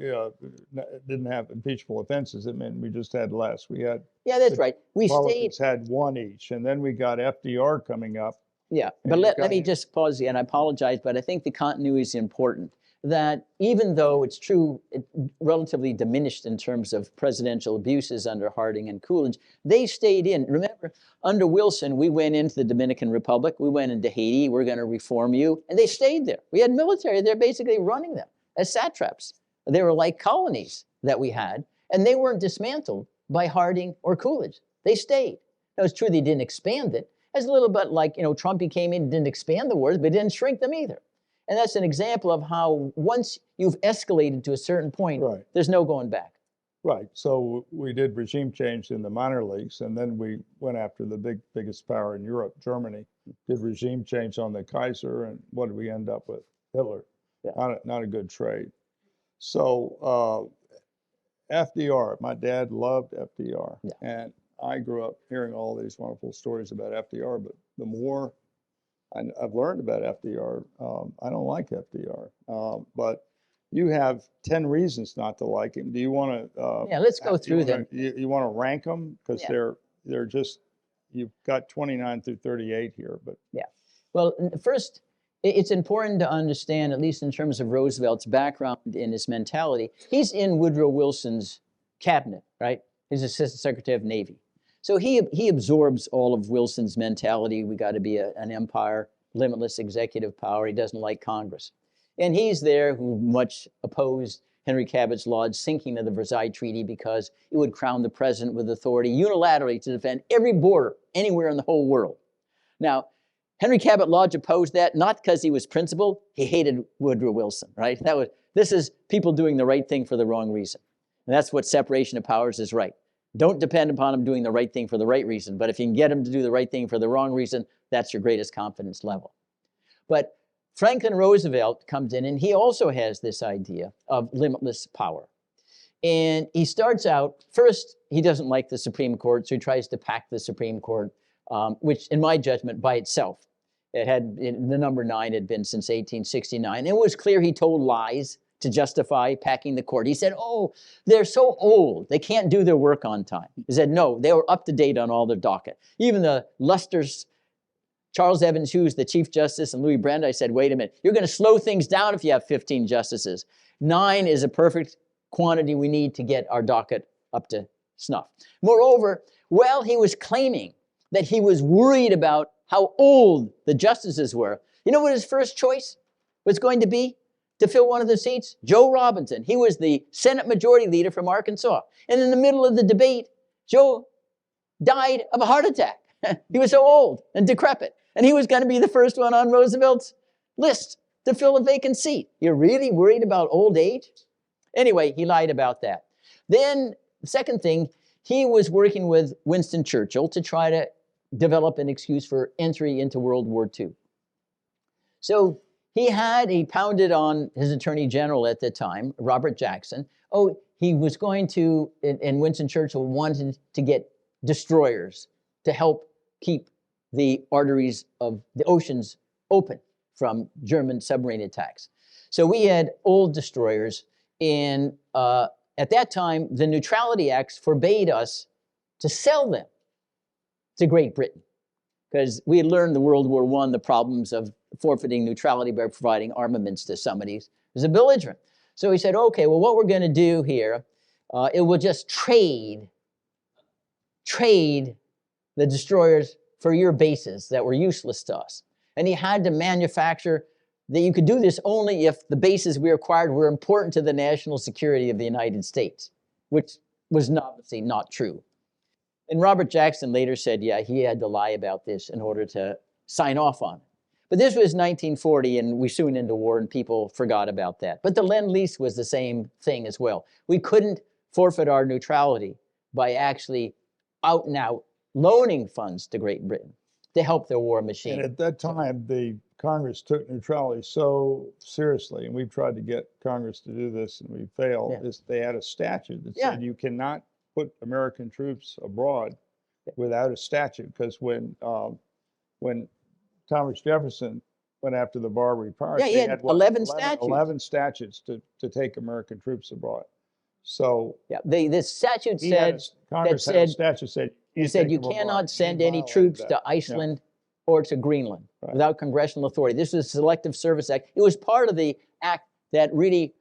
didn't have impeachable offenses. It meant we just had less. We had, yeah, that's right. We stayed. Republicans had one each, and then we got FDR coming up. Yeah, but let me just pause here, and I apologize, but I think the continuity is important. That even though it's true, it relatively diminished in terms of presidential abuses under Harding and Coolidge, they stayed in. Remember, under Wilson, we went into the Dominican Republic, we went into Haiti, we're going to reform you, and they stayed there. We had military there basically running them as satraps. They were like colonies that we had, and they weren't dismantled by Harding or Coolidge. They stayed. Now, it's true they didn't expand it. It's a little bit like, Trump, he came in and didn't expand the wars, but didn't shrink them either. And that's an example of how once you've escalated to a certain point, Right. There's no going back. Right. So we did regime change in the minor leagues, and then we went after the biggest power in Europe, Germany, did regime change on the Kaiser, and what did we end up with? Hitler. Yeah. Not a good trade. So FDR, my dad loved FDR. Yeah. And I grew up hearing all these wonderful stories about FDR, but the more I've learned about FDR, I don't like FDR. But you have 10 reasons not to like him. Do you want to? Yeah, let's go through them. You want to rank them? Because Yeah. they're just, you've got 29 through 38 here. But Yeah. Well, first, it's important to understand, at least in terms of Roosevelt's background and his mentality, he's in Woodrow Wilson's cabinet, right? He's Assistant Secretary of Navy. So he absorbs all of Wilson's mentality. We got to be an empire, limitless executive power. He doesn't like Congress. And he's there who much opposed Henry Cabot's Lodge sinking of the Versailles Treaty because it would crown the president with authority unilaterally to defend every border anywhere in the whole world. Now, Henry Cabot Lodge opposed that, not because he was principled. He hated Woodrow Wilson, right? This is people doing the right thing for the wrong reason. And that's what separation of powers is right. Don't depend upon him doing the right thing for the right reason, but if you can get him to do the right thing for the wrong reason, that's your greatest confidence level. But Franklin Roosevelt comes in, and he also has this idea of limitless power. And he starts out, first, he doesn't like the Supreme Court, so he tries to pack the Supreme Court, which, in my judgment, by itself, the number 9 had been since 1869. It was clear he told lies to justify packing the court. He said, oh, they're so old, they can't do their work on time. He said, no, they were up to date on all their docket. Even the lusters, Charles Evans Hughes, the Chief Justice, and Louis Brandeis said, wait a minute, you're going to slow things down if you have 15 justices. 9 is a perfect quantity we need to get our docket up to snuff. Moreover, while he was claiming that he was worried about how old the justices were, you know what his first choice was going to be to fill one of the seats? Joe Robinson. He was the Senate Majority Leader from Arkansas. And in the middle of the debate, Joe died of a heart attack. He was so old and decrepit. And he was going to be the first one on Roosevelt's list to fill a vacant seat. You're really worried about old age? Anyway, he lied about that. Then, the second thing, he was working with Winston Churchill to try to develop an excuse for entry into World War II. So he pounded on his Attorney General at the time, Robert Jackson. Oh, he was going to, and Winston Churchill wanted to get destroyers to help keep the arteries of the oceans open from German submarine attacks. So we had old destroyers, and at that time, the Neutrality Acts forbade us to sell them to Great Britain, because we had learned in World War I the problems of forfeiting neutrality by providing armaments to somebody who's a belligerent. So he said, okay, well, what we're going to do here, it will just trade the destroyers for your bases that were useless to us. And he had to manufacture that you could do this only if the bases we acquired were important to the national security of the United States, which was obviously not true. And Robert Jackson later said, yeah, he had to lie about this in order to sign off on it. But this was 1940, and we soon into war, and people forgot about that. But the Lend-Lease was the same thing as well. We couldn't forfeit our neutrality by actually out and out loaning funds to Great Britain to help their war machine. And at that time, the Congress took neutrality so seriously, and we've tried to get Congress to do this, and we failed, Yeah. is they had a statute that Yeah. said you cannot put American troops abroad without a statute, because when Thomas Jefferson went after the Barbary Pirates, Yeah, he they had had 11 statutes. 11 statutes to take American troops abroad. So Yeah, this statute he had said, Congress had a statute said you said you cannot send any troops to Iceland or to Greenland without congressional authority. This was the Selective Service Act. It was part of the act that really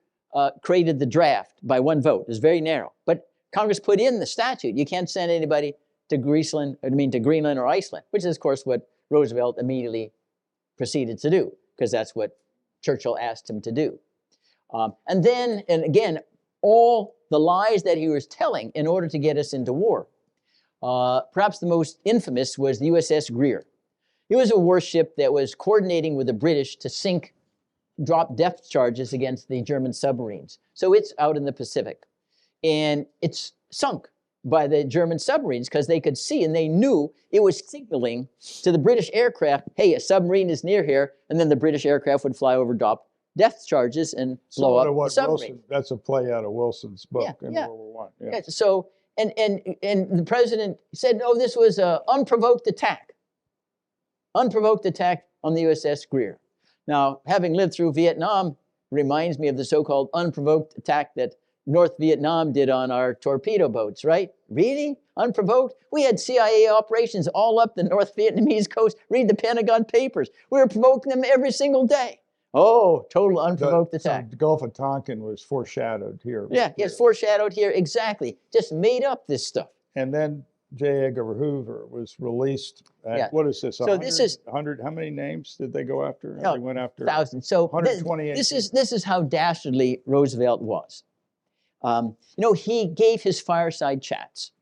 created the draft by one vote. It was very narrow. But Congress put in the statute, you can't send anybody to Greenland or Iceland, which is, of course, what Roosevelt immediately proceeded to do, because that's what Churchill asked him to do. And again, all the lies that he was telling in order to get us into war. Perhaps the most infamous was the USS Greer. It was a warship that was coordinating with the British to drop depth charges against the German submarines. So it's out in the Pacific. And it's sunk by the German submarines because they could see and they knew it was signaling to the British aircraft, hey, a submarine is near here, and then the British aircraft would fly over, drop depth charges, and blow up the submarine. That's a play out of Wilson's book in yeah. World War I. Yeah, so, and the president said, no, this was an unprovoked attack. Unprovoked attack on the USS Greer. Now, having lived through Vietnam reminds me of the so-called unprovoked attack that North Vietnam did on our torpedo boats, right? Really? Unprovoked? We had CIA operations all up the North Vietnamese coast. Read the Pentagon Papers. We were provoking them every single day. Oh, total unprovoked attack. So the Gulf of Tonkin was foreshadowed here. Yeah, it's foreshadowed here, exactly. Just made up this stuff. And then J. Edgar Hoover was released. What is this? So this is 100. How many names did they go after? No, They went after thousands. So 128. this is how dastardly Roosevelt was. He gave his fireside chats,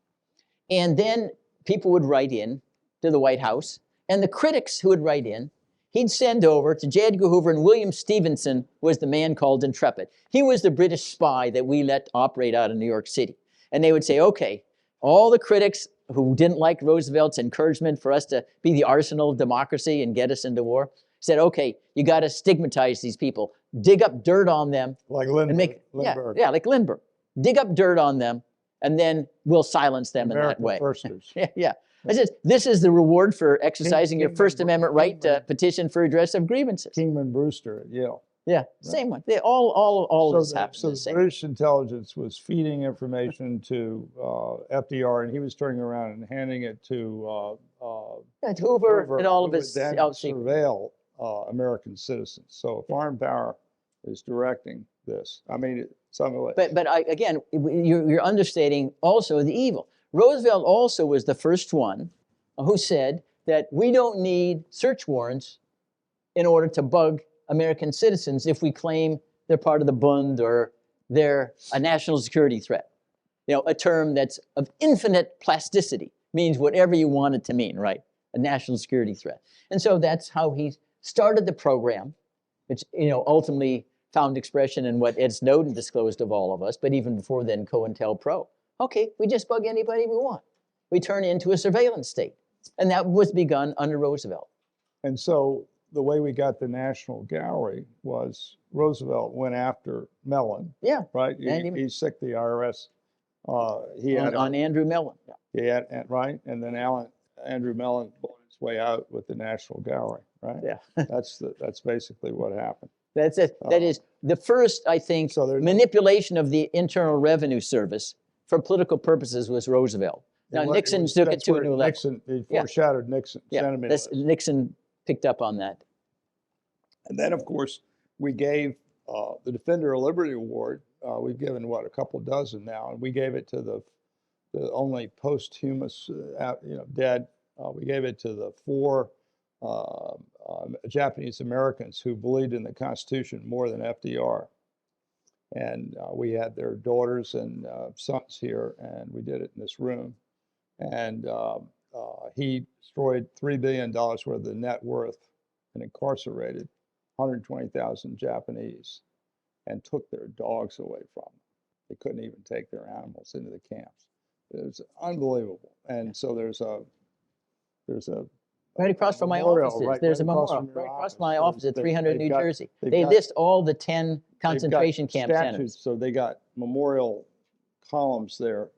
and then people would write in to the White House, and the critics who would write in, he'd send over to J. Edgar Hoover, and William Stevenson was the man called Intrepid. He was the British spy that we let operate out of New York City. And they would say, okay, all the critics who didn't like Roosevelt's encouragement for us to be the arsenal of democracy and get us into war, said, okay, you got to stigmatize these people, dig up dirt on them. Like Lindbergh. Yeah, like Lindbergh. Dig up dirt on them, and then we'll silence them in that way. Firsters. Yeah. This is the reward for exercising your First Amendment right to petition for redress of grievances. Kingman Brewster at Yale. Yeah, same one. All of this happened. So the British intelligence was feeding information to FDR, and he was turning around and handing it to Hoover and all of his then surveil American citizens. So a foreign power is directing this. I mean, again, you're understating also the evil. Roosevelt also was the first one who said that we don't need search warrants in order to bug American citizens if we claim they're part of the Bund or they're a national security threat. A term that's of infinite plasticity, means whatever you want it to mean, right? A national security threat. And so that's how he started the program, which ultimately found expression in what Ed Snowden disclosed of all of us, but even before then, COINTELPRO. Okay, we just bug anybody we want. We turn into a surveillance state. And that was begun under Roosevelt. And so the way we got the National Gallery was Roosevelt went after Mellon, Yeah, right? Andy- He sicked the IRS. He had on Andrew Mellon. Yeah. right, and then Andrew Mellon bought his way out with the National Gallery, right? Yeah. That's basically what happened. That's it. That is the first, I think, So there's- manipulation of the Internal Revenue Service for political purposes was Roosevelt. Now, Nixon took it to a new level. Nixon, he Yeah. foreshadowed Nixon. Yeah, sentiment that's, list. Nixon picked up on that. And then, of course, we gave the Defender of Liberty Award. We've given, what, a couple dozen now, and we gave it to the only posthumous, dead. We gave it to the 4 Japanese Americans who believed in the Constitution more than FDR. And we had their daughters and sons here, and we did it in this room. And he destroyed $3 billion worth of the net worth and incarcerated 120,000 Japanese and took their dogs away from them. They couldn't even take their animals into the camps. It was unbelievable. And so there's a Right across from my memorial, offices. There's a across memorial from your right across office. my office at 300 New They've got- Jersey. they've They got- list all the 10 they've concentration got camp statues, centers. so they got memorial columns there,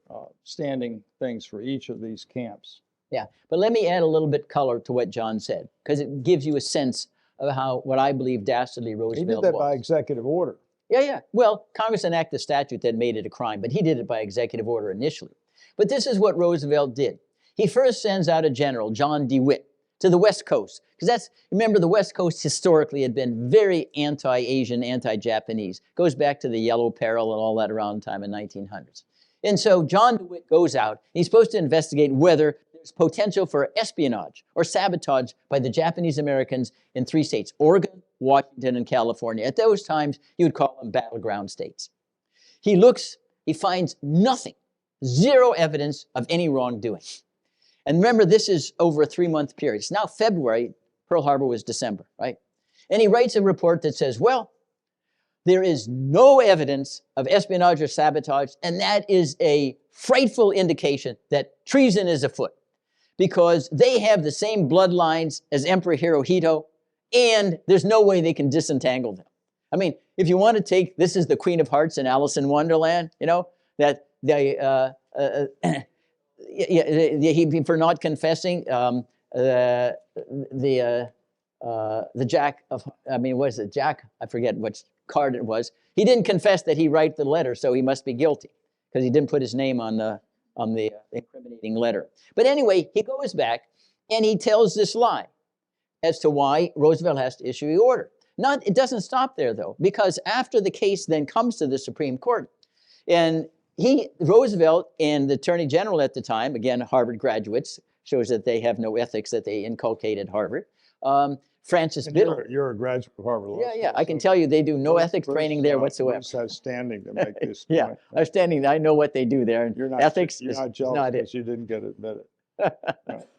standing things for each of these camps. Yeah, but let me add a little bit color to what John said, because it gives you a sense of how, what I believe dastardly He Roosevelt did that was. by executive order. Yeah. Well, Congress enacted a statute that made it a crime, but he did it by executive order initially. But this is what Roosevelt did. He first sends out a general, John DeWitt, to the West Coast. Because remember, the West Coast historically had been very anti-Asian, anti-Japanese. Goes back to the Yellow Peril and all that around time in 1900s. And so John DeWitt goes out. He's supposed to investigate whether there's potential for espionage or sabotage by the Japanese Americans in 3 states, Oregon, Washington, and California. At those times, you would call them battleground states. He looks, he finds nothing, 0 evidence of any wrongdoing. And remember, this is over a 3-month period. It's now February. Pearl Harbor was December, right? And he writes a report that says, well, there is no evidence of espionage or sabotage, and that is a frightful indication that treason is afoot, because they have the same bloodlines as Emperor Hirohito, and there's no way they can disentangle them. I mean, if you want to take, this is the Queen of Hearts in Alice in Wonderland, that they, for not confessing the Jack of, what is it, Jack? I forget which card it was. He didn't confess that he wrote the letter, so he must be guilty because he didn't put his name on the incriminating letter. But anyway, he goes back and he tells this lie as to why Roosevelt has to issue the order. It doesn't stop there though, because after the case then comes to the Supreme Court, and Roosevelt and the Attorney General at the time, again, Harvard graduates, shows that they have no ethics that they inculcate at Harvard. Francis Biddle. You're a graduate of Harvard Law School. Yeah, I can tell you they do no ethics training there whatsoever. Bruce has standing to make this Yeah, point. I'm standing, I know what they do there. And You're not, ethics you're is not jealous not it. because you didn't get admitted.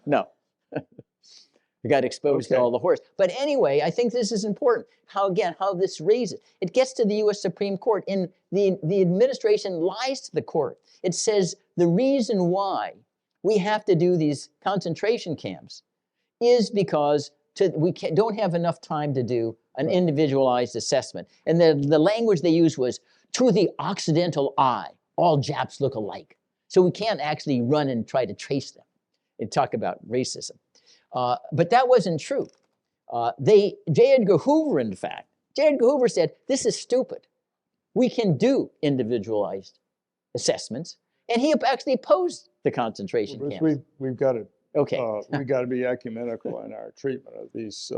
No. You got exposed to Okay. all the horrors. But anyway, I think this is important. How this raises, it gets to the U.S. Supreme Court, and the administration lies to the court. It says the reason why we have to do these concentration camps is because we don't have enough time to do an individualized assessment. And the language they used was, to the Occidental eye, all Japs look alike. So we can't actually run and try to trace them and talk about racism. But that wasn't true. J. Edgar Hoover, in fact, J. Edgar Hoover said, this is stupid. We can do individualized assessments. And he actually opposed the concentration Bruce, camps. we've got to Okay. we've got to be ecumenical in our treatment of these.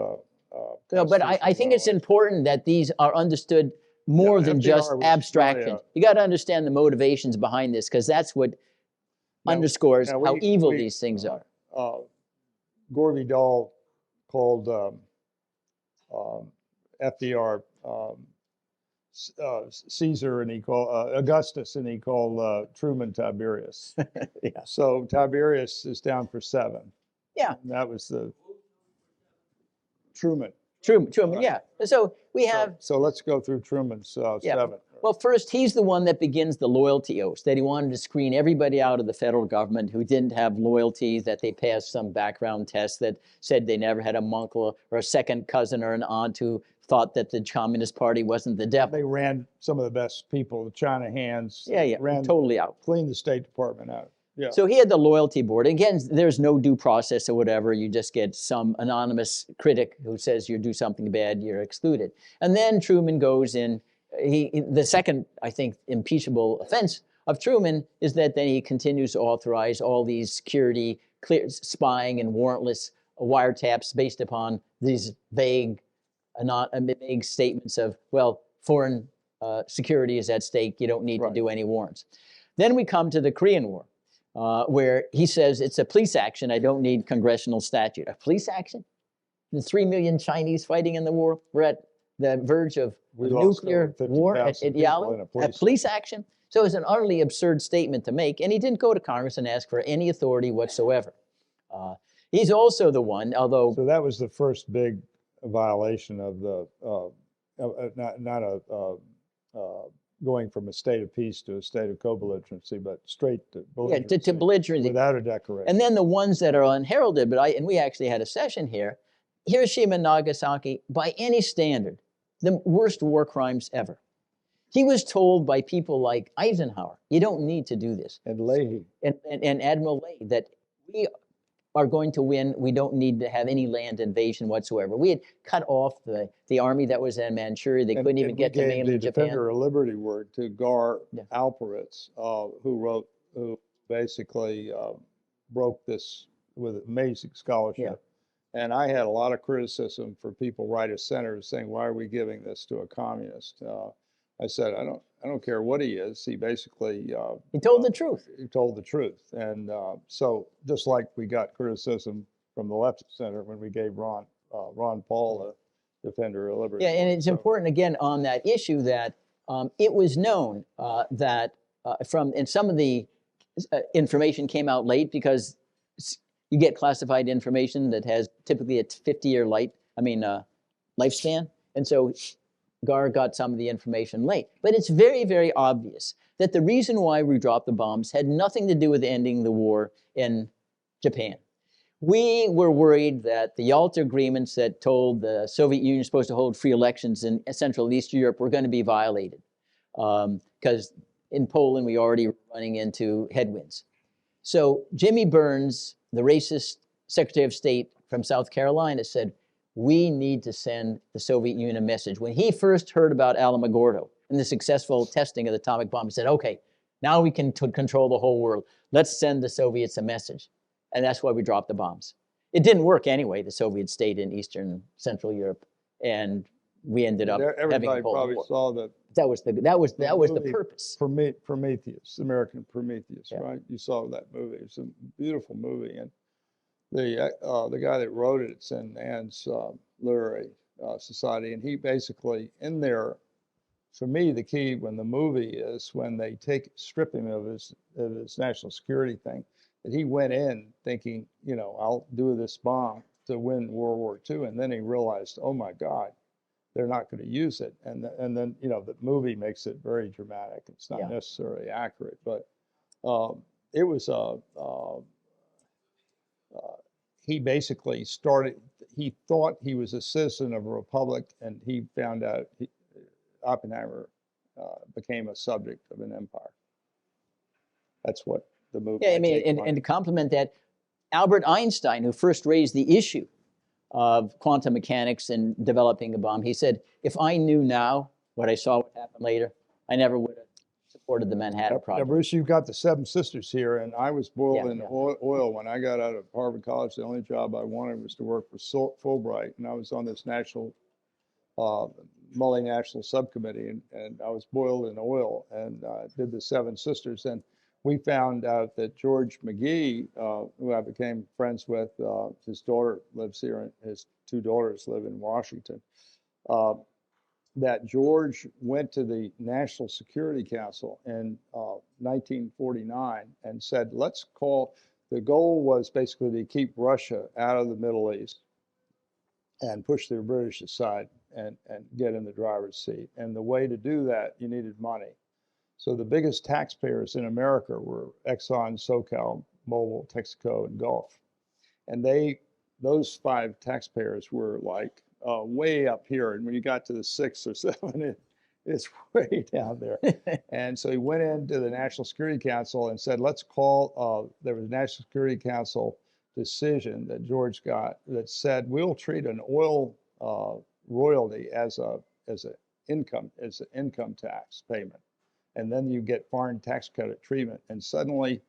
No, but I think it's important that these are understood more than FDR just was abstraction. really, You got to understand the motivations behind this, because that's what underscores now how we- evil we- these things are. Gore Vidal called FDR Caesar, and he called Augustus, and he called Truman Tiberius. Yeah. So Tiberius is down for 7. Yeah. And that was the Truman. Truman, Right. yeah. So we have, So let's go through Truman's Yeah. 7. Well, first, he's the one that begins the loyalty oath, that he wanted to screen everybody out of the federal government who didn't have loyalty, that they passed some background test that said they never had a uncle or a second cousin or an aunt who thought that the Communist Party wasn't the devil. They ran some of the best people, the China hands. Yeah, ran, totally out. Cleaned the State Department out. Yeah. So he had the loyalty board. Again, there's no due process or whatever. You just get some anonymous critic who says you do something bad, you're excluded. And then Truman goes in. The second, I think, impeachable offense of Truman is that then he continues to authorize all these security, spying and warrantless wiretaps based upon these vague statements of, well, foreign security is at stake. You don't need to do any warrants. Then we come to the Korean War, where he says it's a police action. I don't need congressional statute. A police action? The 3 million Chinese fighting in the war. We're at the verge of nuclear war at Yalu. A police action? So it's an utterly absurd statement to make. And he didn't go to Congress and ask for any authority whatsoever. He's also the one, although... So that was the first big violation of the, going from a state of peace to a state of co-belligerency, but straight to belligerency. Yeah, to belligerency. Without a declaration. And then the ones that are unheralded, and we actually had a session here, Hiroshima and Nagasaki, by any standard, the worst war crimes ever. He was told by people like Eisenhower, you don't need to do this. And Leahy. And Admiral Leahy, that we are going to win. We don't need to have any land invasion whatsoever. We had cut off the army that was in Manchuria. They couldn't even get to mainland Japan. Defender of Liberty word to Gar Alperitz, who basically broke this with amazing scholarship. Yeah. And I had a lot of criticism for people right of center saying, why are we giving this to a communist? I said, I don't care what he is. He basically he told the truth. He told the truth, and so just like we got criticism from the left of center when we gave Ron Paul a Defender of Liberty. Yeah, and it's important again on that issue that it was known that and some of the information came out late because you get classified information that has typically a 50-year lifespan, and so Gar got some of the information late. But it's very, very obvious that the reason why we dropped the bombs had nothing to do with ending the war in Japan. We were worried that the Yalta agreements that told the Soviet Union was supposed to hold free elections in Central and Eastern Europe were going to be violated because in Poland we already were running into headwinds. So Jimmy Burns, the racist Secretary of State from South Carolina, said, we need to send the Soviet Union a message. When he first heard about Alamogordo and the successful testing of the atomic bomb, he said, okay, now we can control the whole world. Let's send the Soviets a message. And that's why we dropped the bombs. It didn't work anyway. The Soviets stayed in Eastern Central Europe, and we ended up having a Everybody Cold probably War. saw that. That was the purpose. Prometheus, American Prometheus, Yeah. right? You saw that movie. It's a beautiful movie, and the guy that wrote it, it's in Ann's Literary Society, and he basically in there. For me, the key when the movie is when they strip him of his national security thing, that he went in thinking, I'll do this bomb to win World War II, and then he realized, oh my God, they're not going to use it, and then the movie makes it very dramatic. It's not necessarily accurate, but it was he basically he thought he was a citizen of a republic, and he found out Oppenheimer became a subject of an empire. That's what the movie. Yeah, I mean, and to complement that, Albert Einstein, who first raised the issue of quantum mechanics and developing a bomb, he said, if I knew now what I saw would happen later, I never would have supported the Manhattan Project. Bruce, you've got the Seven Sisters here, and I was boiled in oil when I got out of Harvard College. The only job I wanted was to work for Fulbright, and I was on this national multinational subcommittee, and I was boiled in oil and did the Seven Sisters. And we found out that George McGee, who I became friends with, his daughter lives here, and his two daughters live in Washington, that George went to the National Security Council in 1949 and said, the goal was basically to keep Russia out of the Middle East and push the British aside. and get in the driver's seat. And the way to do that, you needed money. So the biggest taxpayers in America were Exxon, SoCal, Mobil, Texaco, and Gulf. And those 5 taxpayers were like way up here. And when you got to the 6 or 7, it's way down there. And so he went into the National Security Council and said, let's call, there was a National Security Council decision that George got that said, we'll treat an oil royalty as an income tax payment. And then you get foreign tax credit treatment. And suddenly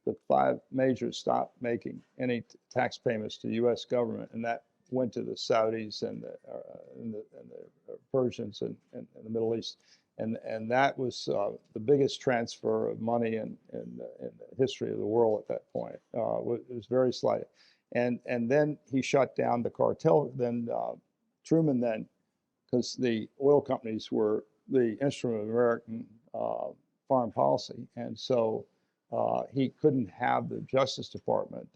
the 5 majors stopped making any tax payments to the U.S. government. And that went to the Saudis and the Persians and the Middle East. And that was the biggest transfer of money in the history of the world at that point. It was very slight. And then he shut down the cartel. Then Truman then, because the oil companies were the instrument of American foreign policy. And so he couldn't have the Justice Department.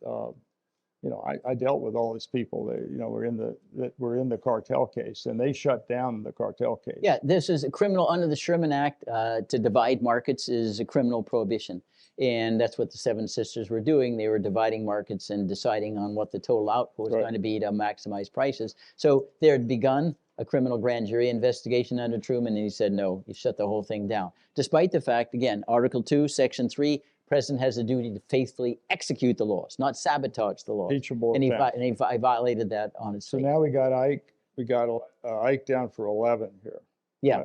I dealt with all these people that, were in the cartel case, and they shut down the cartel case. Yeah, this is a criminal under the Sherman Act. To divide markets is a criminal prohibition. And that's what the Seven Sisters were doing. They were dividing markets and deciding on what the total output was going to be to maximize prices. So there had begun a criminal grand jury investigation under Truman, and he said, no, he shut the whole thing down. Despite the fact, again, Article 2, Section 3, President has a duty to faithfully execute the laws, not sabotage the laws. Impeachable And he offense. violated that on its So face. now we got Ike. We got Ike down for 11 here. Yeah.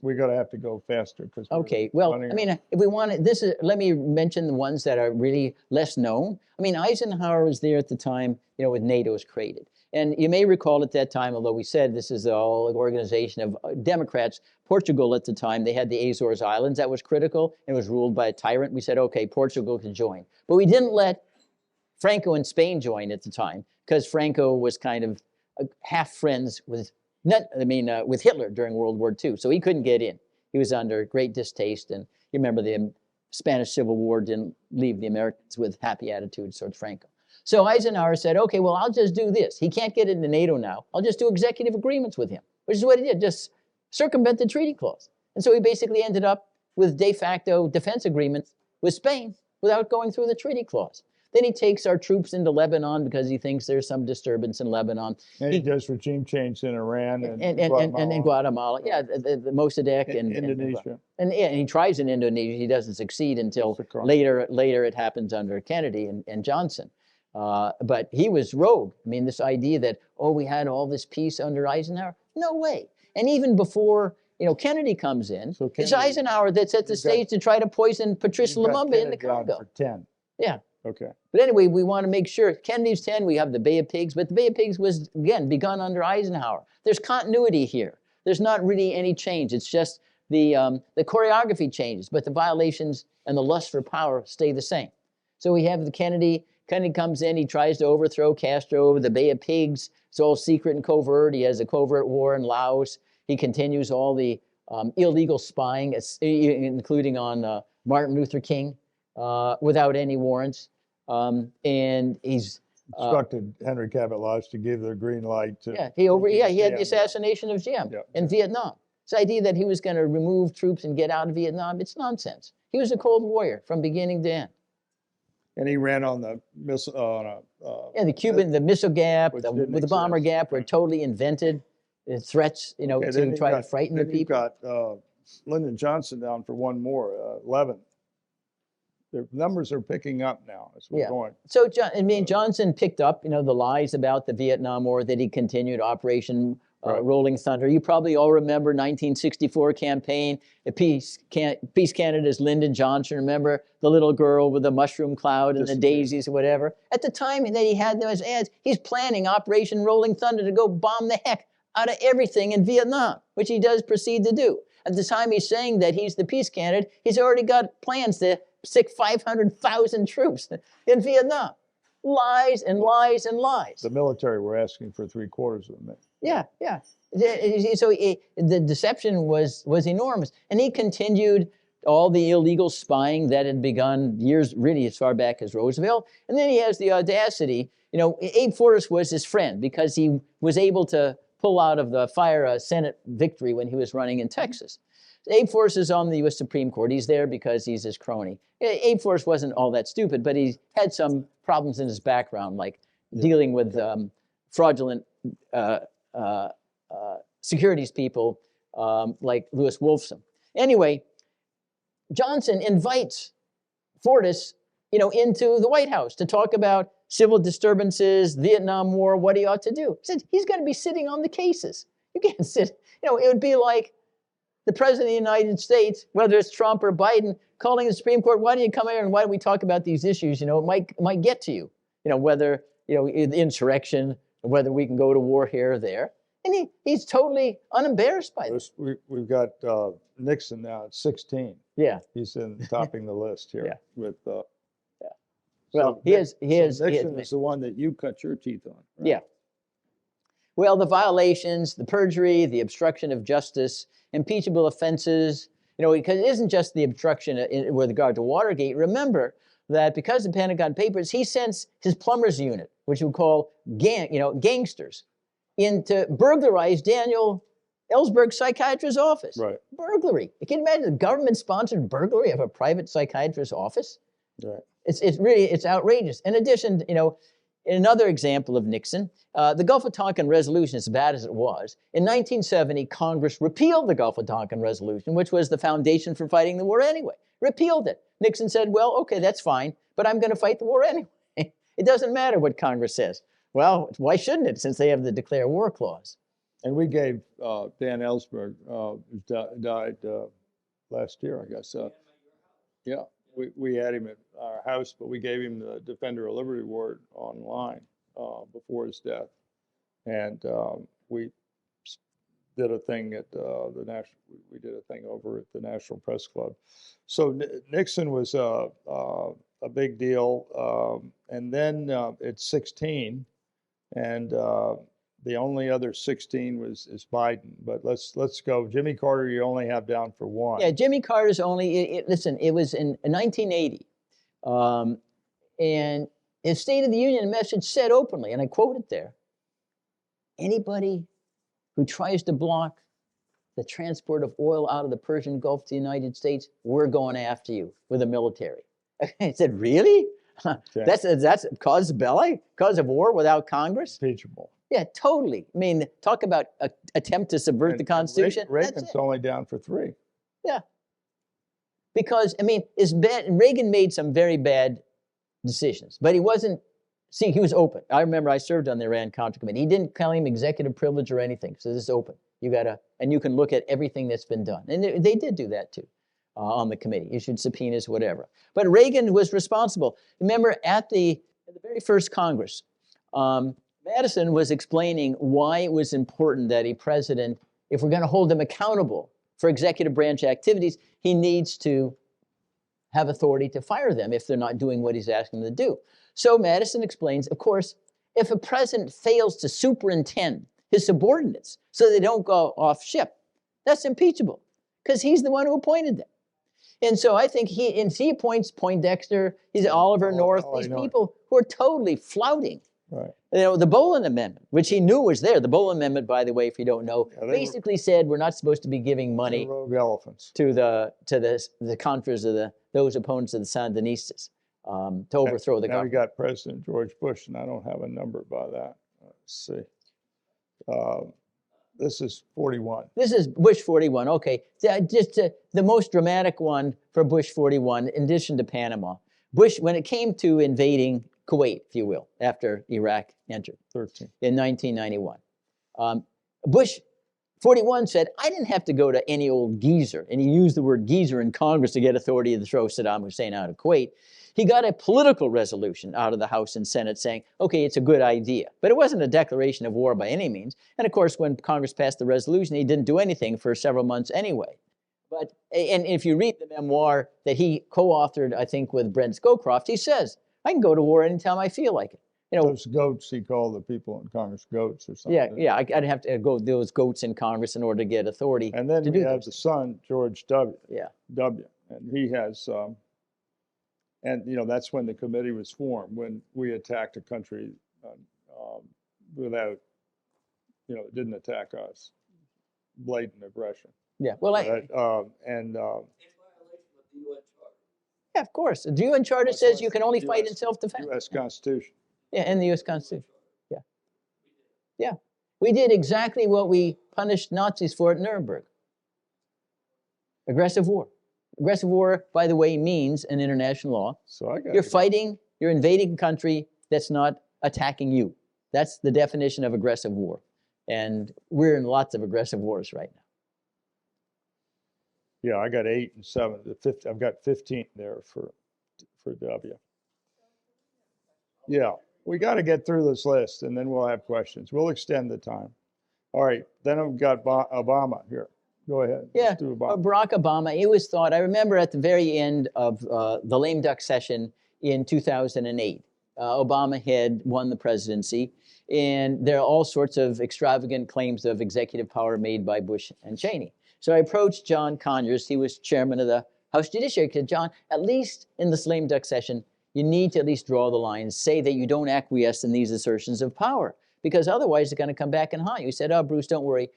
We're going to have to go faster because. Okay, well, I mean, if we want to, let me mention the ones that are really less known. I mean, Eisenhower was there at the time, when NATO was created. And you may recall at that time, although we said this is all an organization of Democrats, Portugal at the time, they had the Azores Islands. That was critical. It was ruled by a tyrant. We said, okay, Portugal can join. But we didn't let Franco and Spain join at the time because Franco was kind of half friends with Hitler during World War II. So he couldn't get in. He was under great distaste. And you remember the Spanish Civil War didn't leave the Americans with happy attitudes towards Franco. So Eisenhower said, okay, well, I'll just do this. He can't get into NATO now. I'll just do executive agreements with him, which is what he did, just circumvent the treaty clause. And so he basically ended up with de facto defense agreements with Spain without going through the treaty clause. Then he takes our troops into Lebanon because he thinks there's some disturbance in Lebanon. And he does regime change in Iran and in Guatemala. Yeah, the Mossadegh and Indonesia. And he tries in Indonesia. He doesn't succeed until later it happens under Kennedy and Johnson. But he was rogue. I mean, this idea that, we had all this peace under Eisenhower. No way. And even before, Kennedy comes in, it's Eisenhower that sets the stage to try to poison Patrice Lumumba in the Congo. For 10. Yeah. Okay. But anyway, we want to make sure, Kennedy's 10, we have the Bay of Pigs, but the Bay of Pigs was, again, begun under Eisenhower. There's continuity here. There's not really any change. It's just the choreography changes, but the violations and the lust for power stay the same. So we have the Kennedy comes in, he tries to overthrow Castro over the Bay of Pigs. It's all secret and covert. He has a covert war in Laos. He continues all the illegal spying, including on Martin Luther King, without any warrants. And he's instructed Henry Cabot Lodge to give the green light to. He had the assassination of Diem in Vietnam. This idea that he was going to remove troops and get out of Vietnam, it's nonsense. He was a cold warrior from beginning to end. And he ran on the missile, the missile gap, with the bomber exist. gap, were totally invented threats, to try to frighten the people. You've got Lyndon Johnson down for one more, 11. The numbers are picking up now as we're going. So, Johnson picked up, the lies about the Vietnam War that he continued Operation Rolling Thunder. You probably all remember 1964 campaign, Peace Canada's Lyndon Johnson. Remember the little girl with the mushroom cloud and the daisies or whatever? At the time that he had those ads, he's planning Operation Rolling Thunder to go bomb the heck out of everything in Vietnam, which he does proceed to do. At the time he's saying that he's the peace candidate, he's already got plans to stick 500,000 troops in Vietnam. Lies and lies and lies. The military were asking for 3/4 of them. Yeah. So the deception was enormous. And he continued all the illegal spying that had begun years, really as far back as Roosevelt. And then he has the audacity, Abe Fortas was his friend because he was able to pull out of the fire a Senate victory when he was running in Texas. Abe Force is on the U.S. Supreme Court. He's there because he's his crony. Abe Force wasn't all that stupid, but he had some problems in his background, like dealing with fraudulent securities people like Lewis Wolfson. Anyway, Johnson invites Fortas, into the White House to talk about civil disturbances, Vietnam War, what he ought to do. He said he's going to be sitting on the cases. You can't sit, it would be like the President of the United States, whether it's Trump or Biden, calling the Supreme Court, why don't you come here and why don't we talk about these issues? It might get to you, whether, insurrection, whether we can go to war here or there. And he's totally unembarrassed by this. We've got Nixon now at 16. Yeah. He's topping the list here. Yeah. With. Well, Nixon is the one that you cut your teeth on. Right? Yeah. Well, the violations, the perjury, the obstruction of justice, impeachable offenses, because it isn't just the obstruction with regard to Watergate. Remember that because of the Pentagon Papers, he sends his plumbers unit, which we call gangsters, in to burglarize Daniel Ellsberg's psychiatrist's office. Right. Burglary. Can you imagine a government-sponsored burglary of a private psychiatrist's office? Right. It's outrageous. In addition, another example of Nixon, the Gulf of Tonkin Resolution, as bad as it was, in 1970, Congress repealed the Gulf of Tonkin Resolution, which was the foundation for fighting the war anyway. Repealed it. Nixon said, well, okay, that's fine, but I'm going to fight the war anyway. It doesn't matter what Congress says. Well, why shouldn't it, since they have the declare war clause? And we gave Dan Ellsberg, who died last year, I guess. Yeah, we had him at our house, but we gave him the Defender of Liberty Award online before his death. And we did a thing at we did a thing over at the National Press Club. So Nixon was a big deal. And then at 16, and the only other 16 is Biden. But let's go. Jimmy Carter, you only have down for one. Yeah, Jimmy Carter's only, listen, it was in 1980. And his State of the Union message said openly, and I quote it there, anybody who tries to block the transport of oil out of the Persian Gulf to the United States, we're going after you with the military. I said, really? Okay. That's cause belli? Cause of war without Congress? Impeachable. Yeah, totally. I mean, talk about attempt to subvert the Constitution. Reagan's only down for 3. Yeah. Because, I mean, Reagan made some very bad decisions, but he wasn't, he was open. I remember I served on the Iran Contra Committee. He didn't claim executive privilege or anything, so this is open. And you can look at everything that's been done. And they did do that too on the committee, issued subpoenas, whatever. But Reagan was responsible. Remember at the very first Congress, Madison was explaining why it was important that a president, if we're going to hold him accountable for executive branch activities, he needs to have authority to fire them if they're not doing what he's asking them to do. So Madison explains, of course, if a president fails to superintend his subordinates so they don't go off ship, that's impeachable because he's the one who appointed them. And so I think he appoints Poindexter, he's Oliver North, these people who are totally flouting. Right. The Boland Amendment, which he knew was there. The Boland Amendment, by the way, if you don't know, basically said we're not supposed to be giving money rogue elephants to the Contras of those opponents of the Sandinistas to overthrow the government. Now we got President George Bush, and I don't have a number by that. Let's see. This is 41. This is Bush 41. Okay, just the most dramatic one for Bush 41, in addition to Panama. Bush, when it came to invading Kuwait, if you will, after Iraq entered 13 in 1991. Bush 41 said, I didn't have to go to any old geezer, and he used the word geezer in Congress to get authority to throw Saddam Hussein out of Kuwait. He got a political resolution out of the House and Senate saying, okay, it's a good idea. But it wasn't a declaration of war by any means. And of course, when Congress passed the resolution, he didn't do anything for several months anyway. And if you read the memoir that he co-authored, I think, with Brent Scowcroft, he says, I can go to war anytime I feel like it. Those goats, he called the people in Congress goats or something. Yeah, I'd have to go those goats in Congress in order to get authority. And then he has the son, George W. Yeah. W. And he has, and that's when the committee was formed, when we attacked a country without didn't attack us. Blatant aggression. Yeah. Well, Right? yeah, of course. The UN Charter That's says why you can only fight in US self-defense. U.S. Constitution. Yeah, and the U.S. Constitution. Yeah. Yeah. We did exactly what we punished Nazis for at Nuremberg. Aggressive war. Aggressive war, by the way, means in international law, So I got you're fighting, you're invading a country that's not attacking you. That's the definition of aggressive war. And we're in lots of aggressive wars right now. Yeah, I got 8 and 7. I've got 15 there for W. Yeah, we got to get through this list, and then we'll have questions. We'll extend the time. All right, then I've got Obama here. Go ahead. Yeah, Let's do Obama. Barack Obama, it was thought, I remember at the very end of the lame duck session in 2008, Obama had won the presidency, and there are all sorts of extravagant claims of executive power made by Bush and Cheney. So I approached John Conyers, he was chairman of the House Judiciary, said, John, at least in this lame duck session, you need to at least draw the line, say that you don't acquiesce in these assertions of power, because otherwise they're going to come back and haunt you. He said, oh, Bruce, don't worry.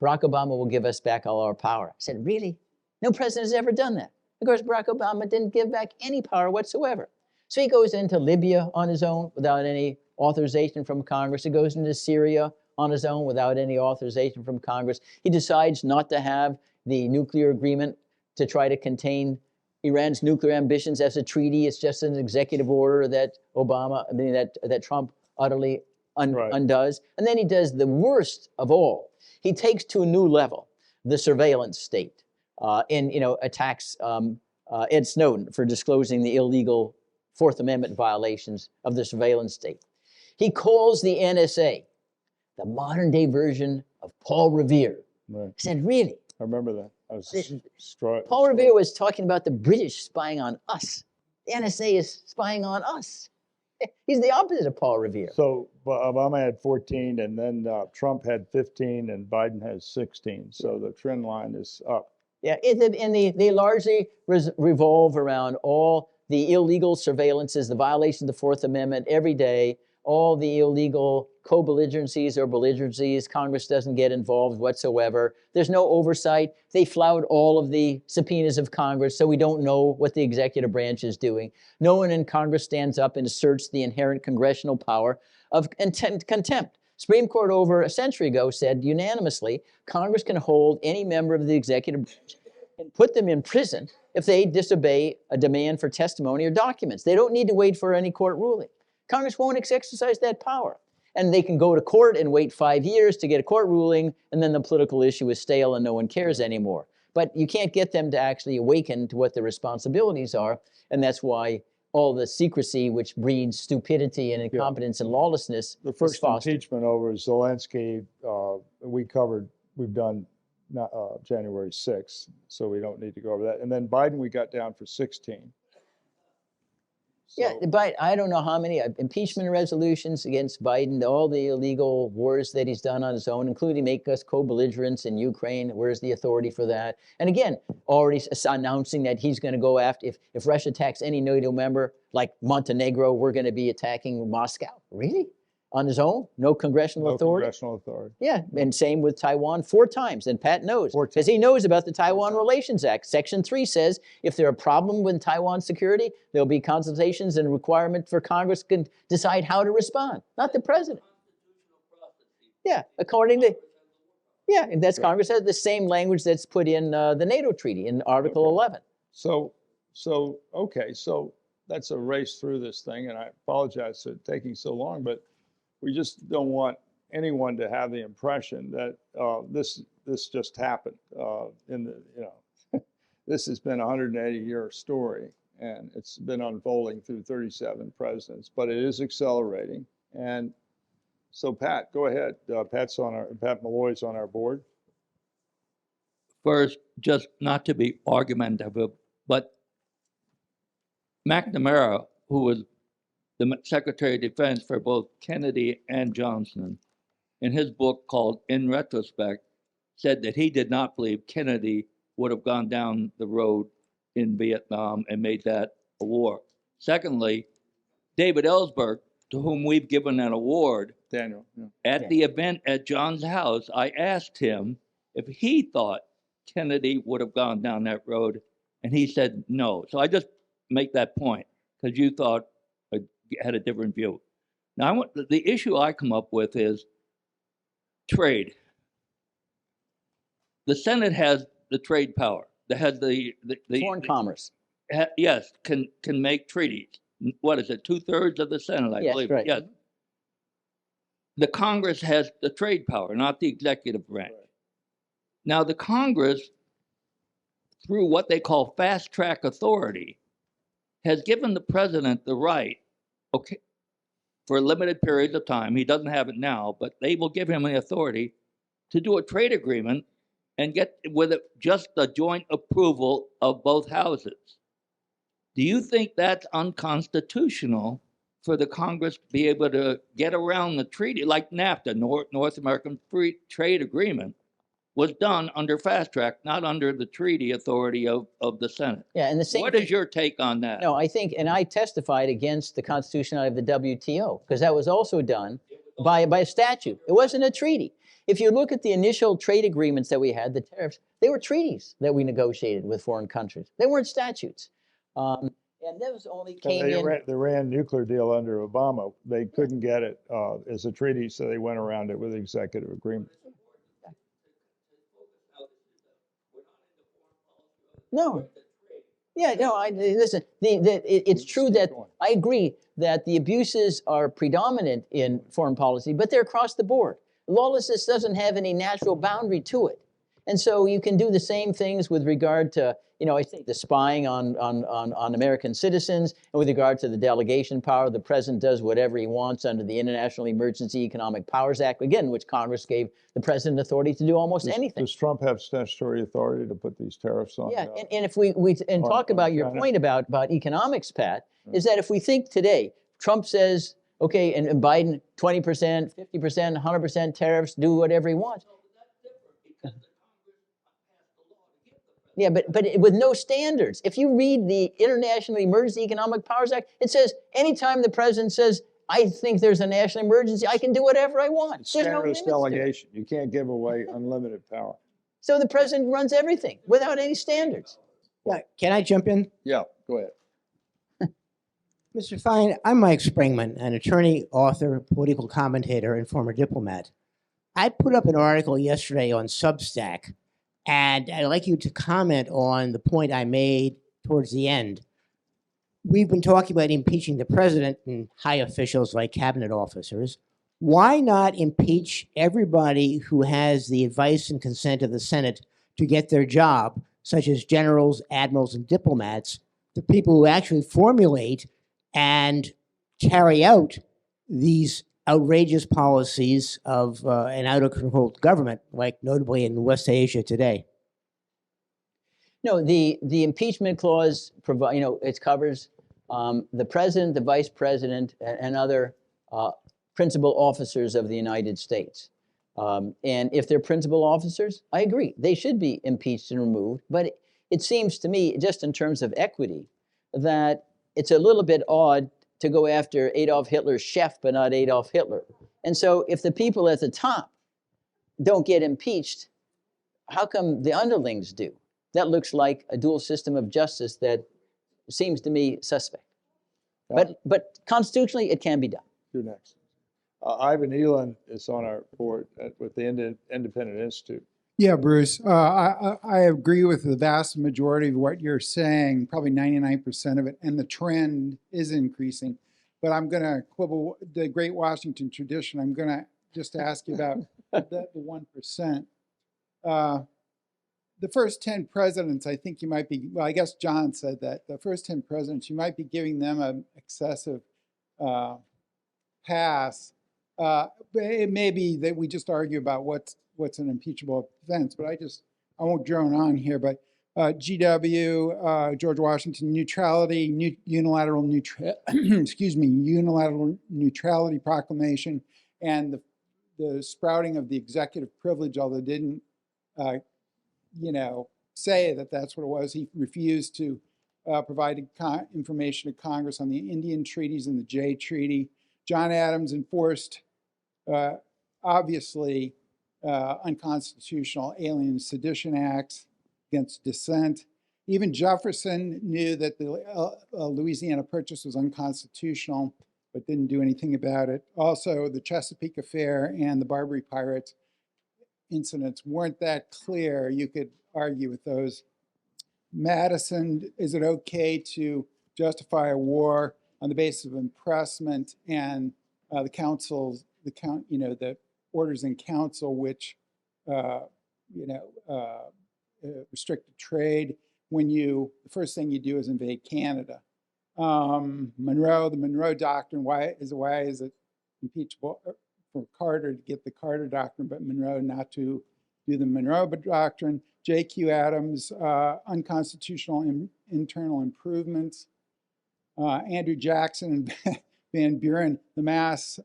Barack Obama will give us back all our power. I said, really? No president has ever done that. Of course, Barack Obama didn't give back any power whatsoever. So he goes into Libya on his own without any authorization from Congress. He goes into Syria on his own without any authorization from Congress. He decides not to have the nuclear agreement to try to contain Iran's nuclear ambitions as a treaty. It's just an executive order that that Trump utterly undoes. And then he does the worst of all. He takes to a new level the surveillance state and attacks Ed Snowden for disclosing the illegal Fourth Amendment violations of the surveillance state. He calls the NSA the modern day version of Paul Revere. Right. He said, really? I remember that. I was Paul Revere was talking about the British spying on us. The NSA is spying on us. He's the opposite of Paul Revere. So Obama had 14, and then Trump had 15, and Biden has 16. So the trend line is up. Yeah, and they largely revolve around all the illegal surveillances, the violation of the Fourth Amendment every day, all the illegal co-belligerencies or belligerencies. Congress doesn't get involved whatsoever. There's no oversight. They flout all of the subpoenas of Congress, so we don't know what the executive branch is doing. No one in Congress stands up and asserts the inherent congressional power of contempt. Supreme Court over a century ago said unanimously, Congress can hold any member of the executive branch and put them in prison if they disobey a demand for testimony or documents. They don't need to wait for any court ruling. Congress won't exercise that power. And they can go to court and wait 5 years to get a court ruling, and then the political issue is stale and no one cares anymore. But you can't get them to actually awaken to what their responsibilities are, and that's why all the secrecy, which breeds stupidity and incompetence and lawlessness, The is first fostered. impeachment over Zelensky, we've done January 6th, so we don't need to go over that. And then Biden, we got down for 16. Yeah, but I don't know how many impeachment resolutions against Biden, all the illegal wars that he's done on his own, including make us co-belligerents in Ukraine. Where's the authority for that? And again, already announcing that he's going to go after, if Russia attacks any NATO member, like Montenegro, we're going to be attacking Moscow. Really? On his own? No congressional authority? Congressional authority. Yeah, and same with Taiwan 4 times. And Pat knows, 4 because he knows about the Taiwan Relations Act. Section 3 says if there's a problem with Taiwan security, there'll be consultations and requirement for Congress can decide how to respond, not the president. Yeah, according to, yeah, and that's Congress has the same language that's put in the NATO treaty in Article 11. So that's a race through this thing, and I apologize for taking so long, but we just don't want anyone to have the impression that this just happened. This has been a 180-year story, and it's been unfolding through 37 presidents, but it is accelerating. And so, Pat, go ahead. Pat Malloy's on our board. First, just not to be argumentative, but McNamara, who was the Secretary of Defense for both Kennedy and Johnson, in his book called In Retrospect, said that he did not believe Kennedy would have gone down the road in Vietnam and made that a war. Secondly, David Ellsberg to whom we've given an award, Daniel, yeah. at Yeah. the event at John's house, I asked him if he thought Kennedy would have gone down that road, and he said no. So I just make that point because you thought had a different view. Now, the issue I come up with is trade. The Senate has the trade power. That has the Foreign commerce. yes, can make treaties. What is it? 2/3 of the Senate, I Yes, believe. right. Yes. The Congress has the trade power, not the executive branch. Right. Now, the Congress, through what they call fast track authority, has given the president the right, okay, for limited periods of time. He doesn't have it now, but they will give him the authority to do a trade agreement and get with it just the joint approval of both houses. Do you think that's unconstitutional for the Congress to be able to get around the treaty, like NAFTA, North American Free Trade Agreement, was done under fast track, not under the treaty authority of the Senate? Yeah, and the same What thing- is your take on that? No, I think, and I testified against the constitutionality of the WTO because that was also done by a statute. It wasn't a treaty. If you look at the initial trade agreements that we had, the tariffs, they were treaties that we negotiated with foreign countries. They weren't statutes. And those only came in. The Iran nuclear deal under Obama, they couldn't get it as a treaty, so they went around it with executive agreement. No. Yeah, no, listen, it's true keep that going. I agree that the abuses are predominant in foreign policy, but they're across the board. Lawlessness doesn't have any natural boundary to it. And so you can do the same things with regard to, I think the spying on American citizens, and with regard to the delegation power, the president does whatever he wants under the International Emergency Economic Powers Act, again, which Congress gave the president authority to do almost anything. Does Trump have statutory authority to put these tariffs on? Yeah, and if we talk about your China? point about economics, Pat, is that if we think today, Trump says, okay, and Biden, 20%, 50%, 100% tariffs, do whatever he wants. Yeah, but with no standards. If you read the International Emergency Economic Powers Act, it says anytime the president says, I think there's a national emergency, I can do whatever I want. There's no limits Standardist to it. delegation. You can't give away unlimited power. So the president runs everything without any standards. Yeah, can I jump in? Yeah, go ahead. Mr. Fein, I'm Mike Springman, an attorney, author, political commentator, and former diplomat. I put up an article yesterday on Substack, and I'd like you to comment on the point I made towards the end. We've been talking about impeaching the president and high officials like cabinet officers. Why not impeach everybody who has the advice and consent of the Senate to get their job, such as generals, admirals, and diplomats, the people who actually formulate and carry out these outrageous policies of an out-of-control government, like notably in West Asia today? No, the impeachment clause it covers the president, the vice president, and other principal officers of the United States. And if they're principal officers, I agree, they should be impeached and removed. But it seems to me, just in terms of equity, that it's a little bit odd to go after Adolf Hitler's chef, but not Adolf Hitler. And so if the people at the top don't get impeached, how come the underlings do? That looks like a dual system of justice that seems to me suspect. But constitutionally, it can be done. You're next. Ivan Elan is on our board with the Independent Institute. Yeah, Bruce, I agree with the vast majority of what you're saying, probably 99% of it, and the trend is increasing. But I'm going to quibble the Great Washington tradition. I'm going to just ask you about the 1%. The first 10 presidents, I think you might be, well, I guess John said that, the first 10 presidents, you might be giving them an excessive pass. But it may be that we just argue about what's an impeachable offense, but I won't drone on here, but GW, George Washington, unilateral neutrality proclamation, and the sprouting of the executive privilege, although it didn't, say that that's what it was. He refused to provide information to Congress on the Indian treaties and the Jay Treaty. John Adams enforced obviously unconstitutional Alien and Sedition Acts against dissent. Even Jefferson knew that the Louisiana Purchase was unconstitutional, but didn't do anything about it. Also, the Chesapeake Affair and the Barbary Pirates incidents weren't that clear. You could argue with those. Madison, is it okay to justify a war on the basis of impressment and the orders in council which restricted trade when the first thing you do is invade Canada? The Monroe Doctrine, why is it impeachable for Carter to get the Carter Doctrine, but Monroe not to do the Monroe Doctrine? J.Q. Adams, unconstitutional internal improvements. Andrew Jackson and Van Buren, the mass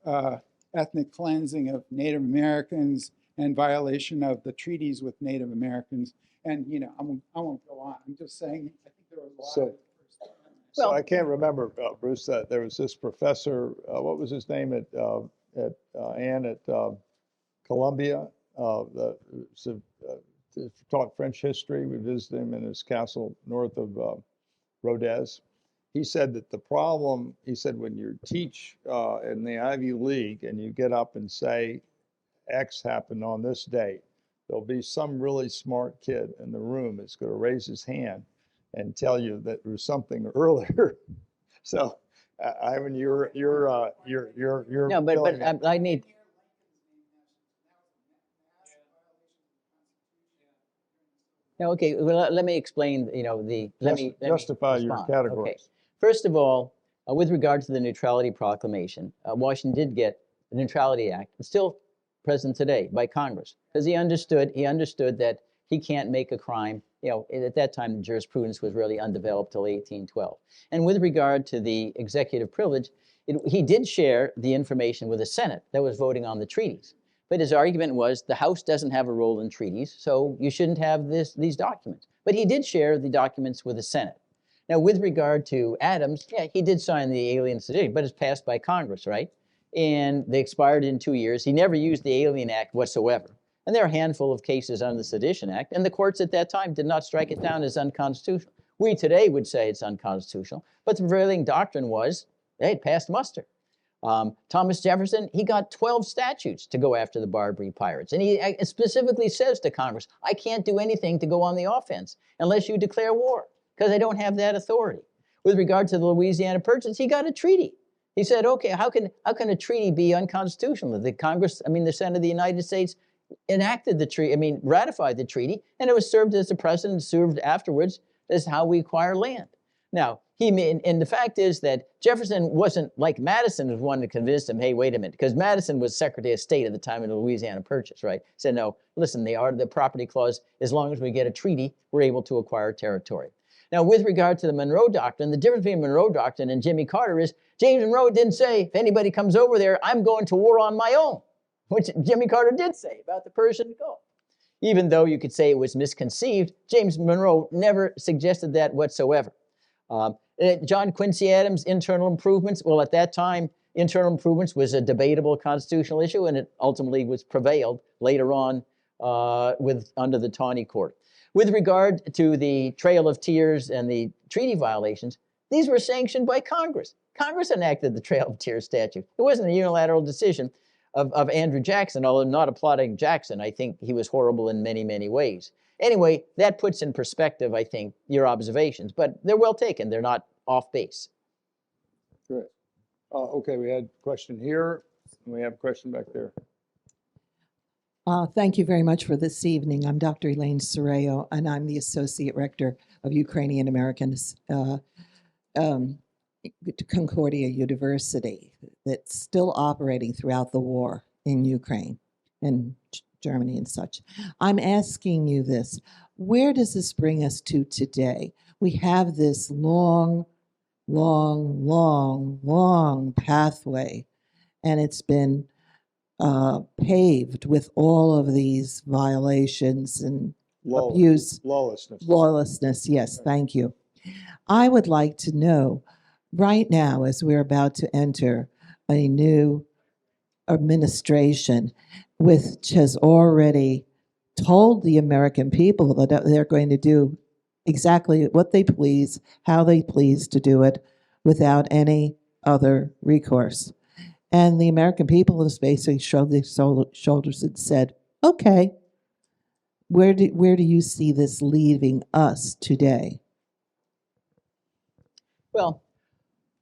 ethnic cleansing of Native Americans and violation of the treaties with Native Americans. And, I won't go on. I'm just saying, I think there was a lot of... So I can't remember, Bruce, that there was this professor, what was his name at Columbia, taught French history. We visited him in his castle north of Rodez. He said that the problem, when you teach in the Ivy League and you get up and say X happened on this date, there'll be some really smart kid in the room that's going to raise his hand and tell you that there was something earlier. So, Ivan, you're No, but I need... No, okay, well, let me explain, justify your respond. categories. Okay. First of all, with regard to the Neutrality Proclamation, Washington did get the Neutrality Act. It's still present today by Congress, because he understood that he can't make a crime. At that time, the jurisprudence was really undeveloped till 1812. And with regard to the executive privilege, he did share the information with the Senate that was voting on the treaties. But his argument was the House doesn't have a role in treaties, so you shouldn't have these documents. But he did share the documents with the Senate. Now, with regard to Adams, yeah, he did sign the Alien Sedition, but it's passed by Congress, right? And they expired in 2 years. He never used the Alien Act whatsoever. And there are a handful of cases under the Sedition Act, and the courts at that time did not strike it down as unconstitutional. We today would say it's unconstitutional, but the prevailing doctrine was, hey, it passed muster. Thomas Jefferson, he got 12 statutes to go after the Barbary Pirates. And he specifically says to Congress, I can't do anything to go on the offense unless you declare war, because I don't have that authority. With regard to the Louisiana Purchase, he got a treaty. He said, okay, how can a treaty be unconstitutional? The Senate of the United States enacted the treaty, ratified the treaty, and it was served as a precedent, served afterwards as how we acquire land. Now, and the fact is that Jefferson wasn't like Madison, was one to convince him, hey, wait a minute, because Madison was Secretary of State at the time of the Louisiana Purchase, right? Said, no, listen, the property clause, as long as we get a treaty, we're able to acquire territory. Now, with regard to the Monroe Doctrine, the difference between Monroe Doctrine and Jimmy Carter is James Monroe didn't say, if anybody comes over there, I'm going to war on my own, which Jimmy Carter did say about the Persian Gulf. Even though you could say it was misconceived, James Monroe never suggested that whatsoever. John Quincy Adams, internal improvements. Well, at that time, internal improvements was a debatable constitutional issue, and it ultimately was prevailed later on under the Tawney Court. With regard to the Trail of Tears and the treaty violations, these were sanctioned by Congress. Congress enacted the Trail of Tears statute. It wasn't a unilateral decision of Andrew Jackson, although not applauding Jackson. I think he was horrible in many, many ways. Anyway, that puts in perspective, I think, your observations, but they're well taken. They're not off base. Great. Okay, we had a question here, and we have a question back there. Thank you very much for this evening. I'm Dr. Elaine Soreo, and I'm the Associate Rector of Ukrainian Americans Concordia University that's still operating throughout the war in Ukraine and Germany and such. I'm asking you this. Where does this bring us to today? We have this long pathway, and it's been paved with all of these violations and abuse. Lawlessness, yes, thank you. I would like to know, right now, as we're about to enter a new administration which has already told the American people that they're going to do exactly what they please, how they please to do it, without any other recourse. And the American people have basically shrugged their shoulders and said, okay, where do you see this leaving us today? Well,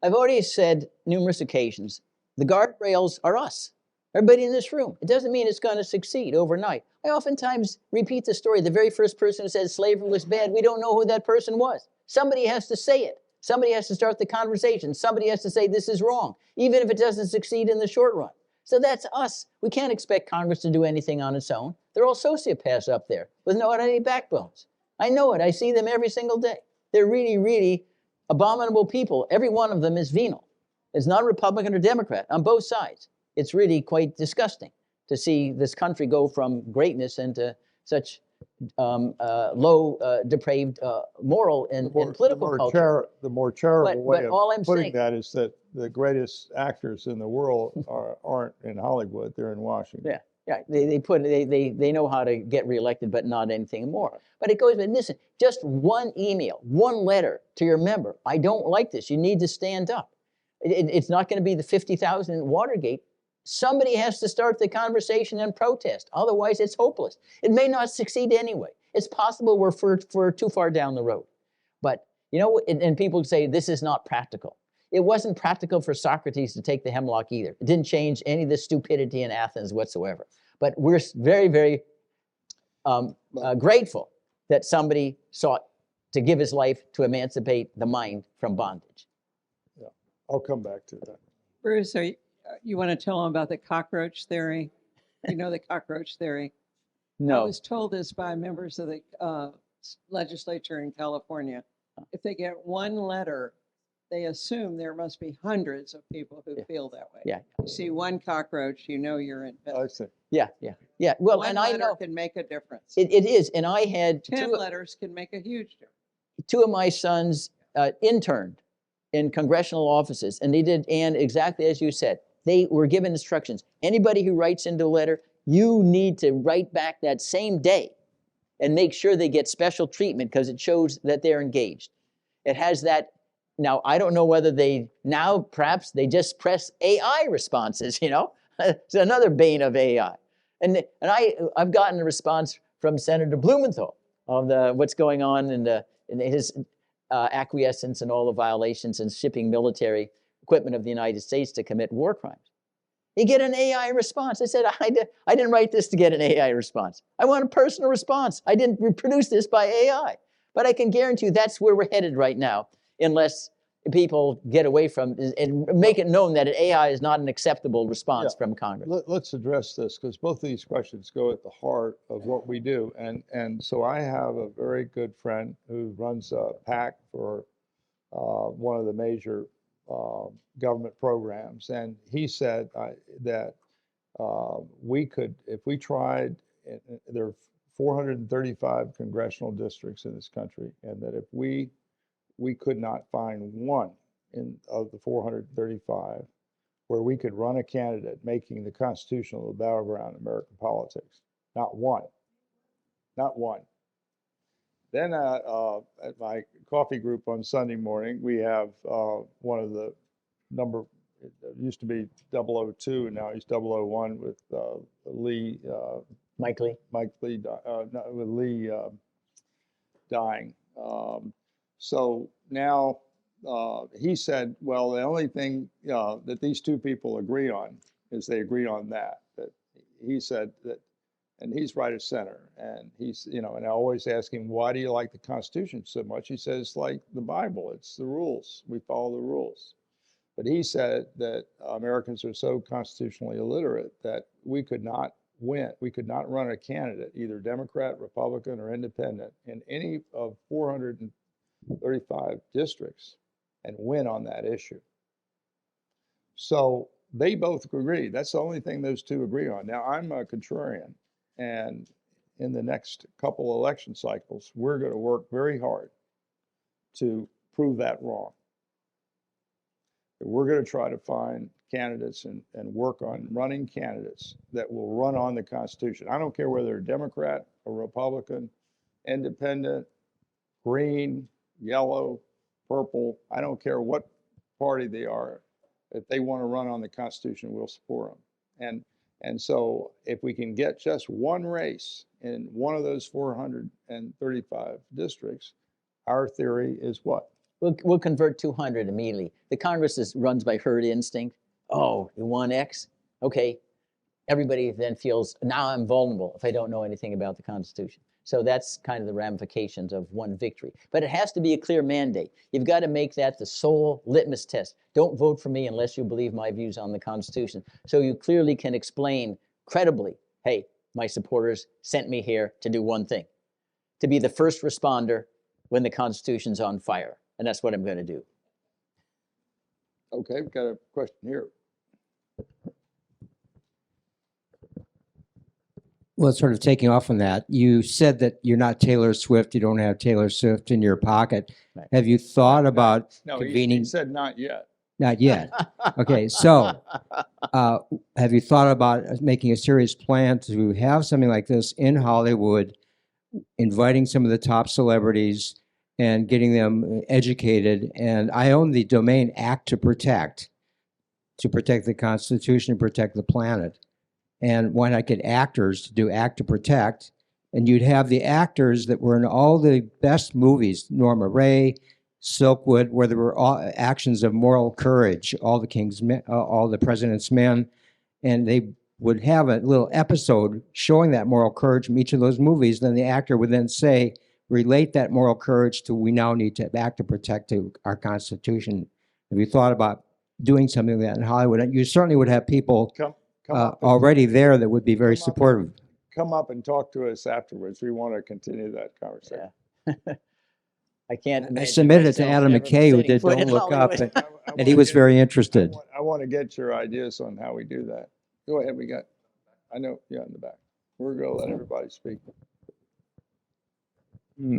I've already said numerous occasions, the guardrails are us. Everybody in this room. It doesn't mean it's going to succeed overnight. I oftentimes repeat the story. The very first person who said slavery was bad, we don't know who that person was. Somebody has to say it. Somebody has to start the conversation. Somebody has to say this is wrong, even if it doesn't succeed in the short run. So that's us. We can't expect Congress to do anything on its own. They're all sociopaths up there with no any backbones. I know it. I see them every single day. They're really, really abominable people. Every one of them is venal. It's not Republican or Democrat on both sides. It's really quite disgusting to see this country go from greatness into such low, depraved moral and political culture. The more charitable way all I'm of putting saying- that is that the greatest actors in the world aren't in Hollywood, they're in Washington. Yeah, they know how to get reelected, but not anything more. But it goes, but listen, just one email, one letter to your member. I don't like this. You need to stand up. It's not going to be the 50,000 in Watergate. Somebody has to start the conversation and protest. Otherwise, it's hopeless. It may not succeed anyway. It's possible we're too far down the road. But, you know, and people say this is not practical. It wasn't practical for Socrates to take the hemlock either. It didn't change any of the stupidity in Athens whatsoever. But we're very, very grateful that somebody sought to give his life to emancipate the mind from bondage. Yeah, I'll come back to that. Bruce, you want to tell them about the cockroach theory? You know the cockroach theory? I No. was told this by members of the legislature in California. If they get one letter, they assume there must be hundreds of people who feel that way. Yeah. You see one cockroach, you know you're in bed. I see. Yeah. Well, One and I letter know can make a difference. it is. And I had 10 letters can make a huge difference. two of my sons interned in congressional offices, and they did, and exactly as you said, they were given instructions. Anybody who writes into a letter, you need to write back that same day and make sure they get special treatment because it shows that they're engaged. It has that. Now, I don't know whether perhaps they just press AI responses, you know? It's another bane of AI. And I've gotten a response from Senator Blumenthal of what's going on in his acquiescence in all the violations and shipping military equipment of the United States to commit war crimes. You get an AI response. I said, I didn't write this to get an AI response. I want a personal response. I didn't reproduce this by AI. But I can guarantee you that's where we're headed right now, unless people get away from and make it known that an AI is not an acceptable response from Congress. Let's address this because both of these questions go at the heart of what we do. And so I have a very good friend who runs a PAC for one of the major government programs. And he said that we could, if we tried, there are 435 congressional districts in this country, and that if we could not find one of the 435 where we could run a candidate making the constitutional battleground in American politics. Not one. Not one. Then at my coffee group on Sunday morning, we have one of the number, it used to be 002, and now he's 001 with Lee. Mike Lee? Mike Lee, with Lee dying. So now he said, well, the only thing that these two people agree on is they agree on that he said that, and he's right of center. And he's, and I always ask him, why do you like the Constitution so much? He says, like the Bible, it's the rules. We follow the rules. But he said that Americans are so constitutionally illiterate that we could not win. We could not run a candidate, either Democrat, Republican, or independent, in any of 435 districts and win on that issue. So they both agree. That's the only thing those two agree on. Now, I'm a contrarian, and in the next couple election cycles, we're going to work very hard to prove that wrong. we're going to try to find candidates and work on running candidates that will run on the Constitution. I don't care whether they're Democrat or Republican, independent, green, yellow, purple. I don't care what party they are. If they want to run on the Constitution, we'll support them. And so if we can get just one race in one of those 435 districts, our theory is what? We'll convert 200 immediately. The Congress runs by herd instinct. Oh, you won X? Okay. Everybody then feels, now I'm vulnerable if I don't know anything about the Constitution. So that's kind of the ramifications of one victory. But it has to be a clear mandate. You've got to make that the sole litmus test. Don't vote for me unless you believe my views on the Constitution. So you clearly can explain credibly, hey, my supporters sent me here to do one thing, to be the first responder when the Constitution's on fire. And that's what I'm going to do. Okay, we've got a question here. Well, sort of taking off on that, you said that you're not Taylor Swift. You don't have Taylor Swift in your pocket. Right. Have you thought about No, convening? he said not yet. Not yet. Okay, so have you thought about making a serious plan to have something like this in Hollywood, inviting some of the top celebrities and getting them educated? And I own the domain Act to protect the Constitution and protect the planet. And why not get actors to do Act to Protect? And you'd have the actors that were in all the best movies, Norma Ray, Silkwood, where there were all actions of moral courage, all the President's Men, and they would have a little episode showing that moral courage from each of those movies. Then the actor would then say, relate that moral courage to we now need to act to protect our Constitution. Have you thought about doing something like that in Hollywood? And you certainly would have people Come up and- already there that would be very come up and- supportive. Come up and talk to us afterwards. We want to continue that conversation. Yeah. I can't I imagine submitted it to myself Adam ever McKay, who setting did foot Don't in Look Up, Hollywood. and he was very interested. I want to get your ideas on how we do that. Go ahead, I know, yeah, in the back. We're going to let everybody speak.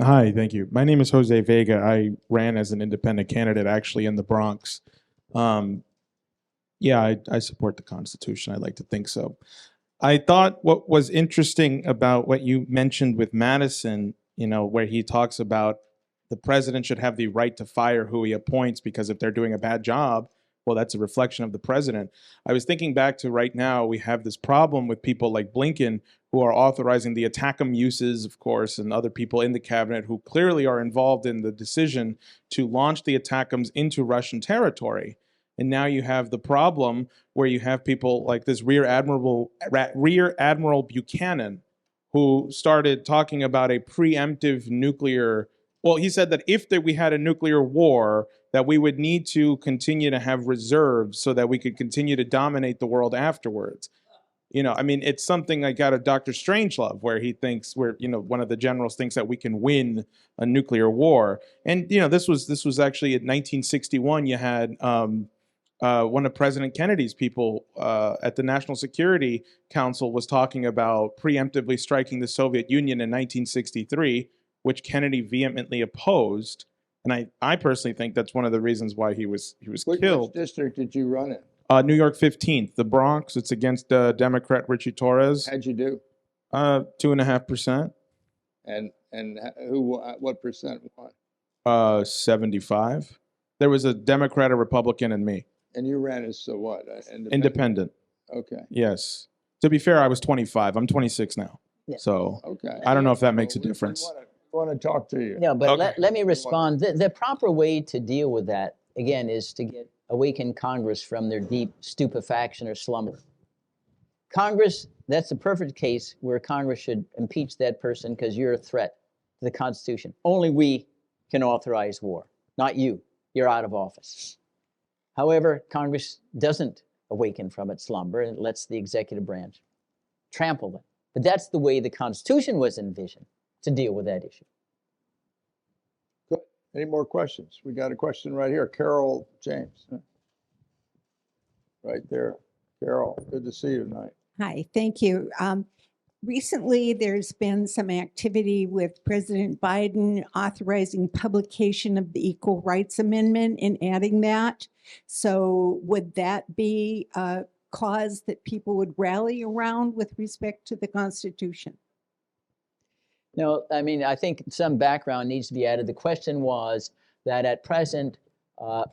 Hi, thank you. My name is Jose Vega. I ran as an independent candidate actually in the Bronx. Yeah, I support the Constitution. I like to think so. I thought what was interesting about what you mentioned with Madison, where he talks about the president should have the right to fire who he appoints because if they're doing a bad job, well, that's a reflection of the president. I was thinking back to right now, we have this problem with people like Blinken who are authorizing the ATACMS uses, of course, and other people in the cabinet who clearly are involved in the decision to launch the ATACMS into Russian territory. And now you have the problem where you have people like this Rear Admiral Buchanan, who started talking about a preemptive nuclear. Well, he said that if we had a nuclear war, that we would need to continue to have reserves so that we could continue to dominate the world afterwards. It's something like out of Dr. Strangelove, where he thinks, one of the generals thinks that we can win a nuclear war. And, this was actually in 1961, you had one of President Kennedy's people at the National Security Council was talking about preemptively striking the Soviet Union in 1963, which Kennedy vehemently opposed. And I personally think that's one of the reasons why he was killed. Which district did you run in? New York 15th, the Bronx. It's against Democrat Richie Torres. How'd you do? 2.5%. And what percent won? 75. There was a Democrat, a Republican, and me. And you ran as what? Independent. Okay. Yes. To be fair, I was 25. I'm 26 now. Yeah. So Okay. I don't know if that makes a difference. We want to talk to you. No, but Okay. let me respond. The proper way to deal with that, again, is to awaken Congress from their deep stupefaction or slumber. Congress, that's the perfect case where Congress should impeach that person because you're a threat to the Constitution. Only we can authorize war, not you. You're out of office. However, Congress doesn't awaken from its slumber and lets the executive branch trample them. But that's the way the Constitution was envisioned to deal with that issue. Good. Any more questions? We got a question right here. Carol James. Right there. Carol, good to see you tonight. Hi, thank you. recently, there's been some activity with President Biden authorizing publication of the Equal Rights Amendment and adding that. So would that be a cause that people would rally around with respect to the Constitution? No, I mean, I think some background needs to be added. The question was that at present,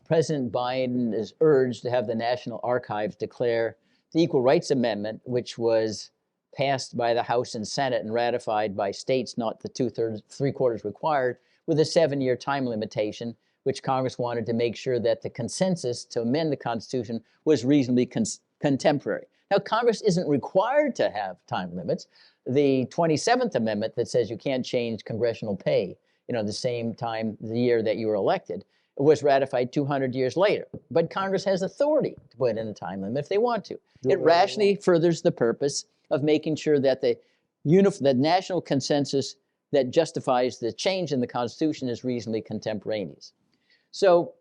President Biden is urged to have the National Archives declare the Equal Rights Amendment, which was passed by the House and Senate and ratified by states, not the 2/3, 3/4 required, with a 7-year time limitation, which Congress wanted to make sure that the consensus to amend the Constitution was reasonably contemporary. Now, Congress isn't required to have time limits. The 27th Amendment that says you can't change congressional pay, the same time, the year that you were elected, was ratified 200 years later. But Congress has authority to put in a time limit if they want to. It rationally furthers the purpose of making sure that the national consensus that justifies the change in the Constitution is reasonably contemporaneous. So